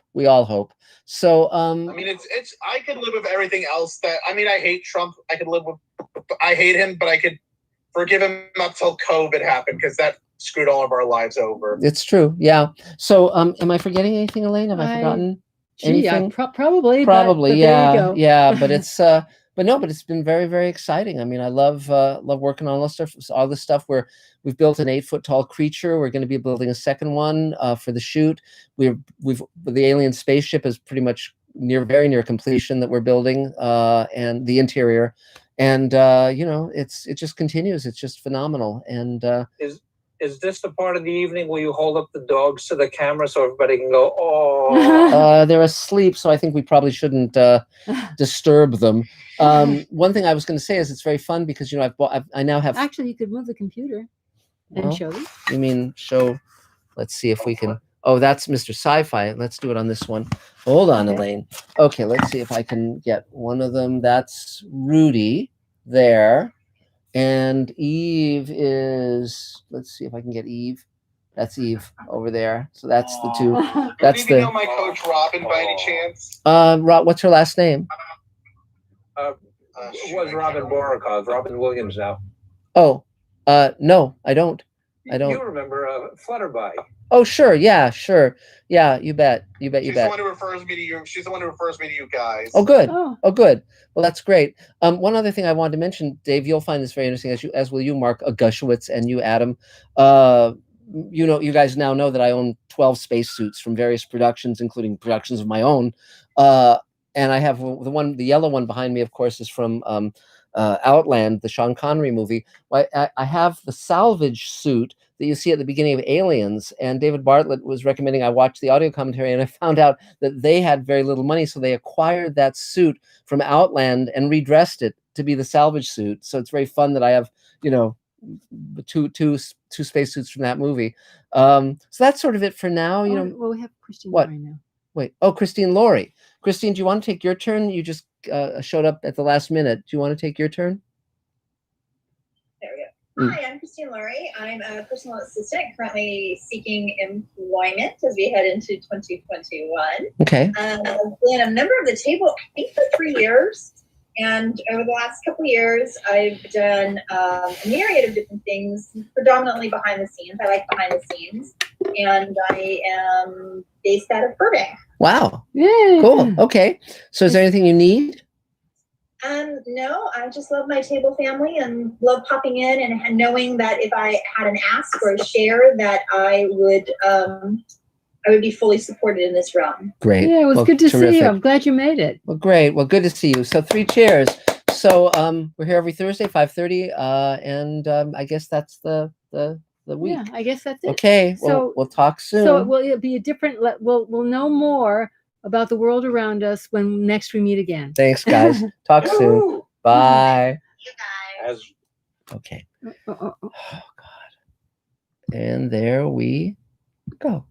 So I mean, it's I could live with everything else that I hate Trump. I hate him, but I could forgive him up till COVID happened, because that screwed all of our lives over. It's true. Yeah. So am I forgetting anything, Elaine? Have I forgotten anything? Probably. But yeah. There you go. Yeah. But it's but it's been very, very exciting. I mean, I love working on all this stuff where we've built an 8-foot tall creature. We're going to be building a second one for the shoot. The alien spaceship is pretty much very near completion that we're building, and the interior, and it just continues. It's just phenomenal. And is this the part of the evening where you hold up the dogs to the camera so everybody can go, oh? They're asleep, so I think we probably shouldn't disturb them. One thing I was going to say is it's very fun because I now have. Actually, you could move the computer and show them. You mean show? Let's see if we can. Oh, that's Mr. Sci-Fi. Let's do it on this one. Hold on, Elaine. Okay, let's see if I can get one of them. That's Rudy there. And Eve is, let's see if I can get Eve. That's Eve over there. So that's the two. That's do you know my coach Robin by any chance? What's her last name? It was Robin Borikov. Robin Williams now. Oh, no, I don't. You remember Flutterby? Oh, sure. Yeah, sure. Yeah, you bet. She's the one who refers me to you. She's the one who refers me to you guys. Oh, good. Oh, good. Well, that's great. One other thing I wanted to mention, Dave, you'll find this very interesting, as will you, Mark Gushowitz, and you, Adam. You guys now know that I own 12 spacesuits from various productions, including productions of my own. And I have the yellow one behind me, of course, is from Outland, the Sean Connery movie. I have the salvage suit that you see at the beginning of Aliens, and David Bartlett was recommending I watch the audio commentary, and I found out that they had very little money, so they acquired that suit from Outland and redressed it to be the salvage suit. So it's very fun that I have, you know, two spacesuits from that movie. So that's sort of it for now. You know, well, we have Christine what? Laurie now. Wait, oh, Christine Laurie. Christine, do you want to take your turn? You just showed up at the last minute. Do you want to take your turn? There we go. Hi, I'm Christine Laurie. I'm a personal assistant currently seeking employment as we head into 2021. Okay. I've been a member of the table, I think, for 3 years. And over the last couple of years, I've done a myriad of different things, predominantly behind the scenes. I like behind the scenes. And I am based out of Burbank. Wow. Yeah. Cool. Okay. So is there anything you need? No, I just love my table family and love popping in and knowing that if I had an ask or a share that I would be fully supported in this realm. Great. Yeah, it was good to see you. I'm glad you made it. Well, great. Well, good to see you. So 3 chairs. So we're here every Thursday, 5:30, and I guess that's the week. Yeah, I guess that's it. Okay. So well, we'll talk soon. So it'll be a different. We'll know more about the world around us when next we meet again. Thanks, guys. Talk soon. Bye. Okay. Oh, God. And there we go.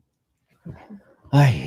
Ay.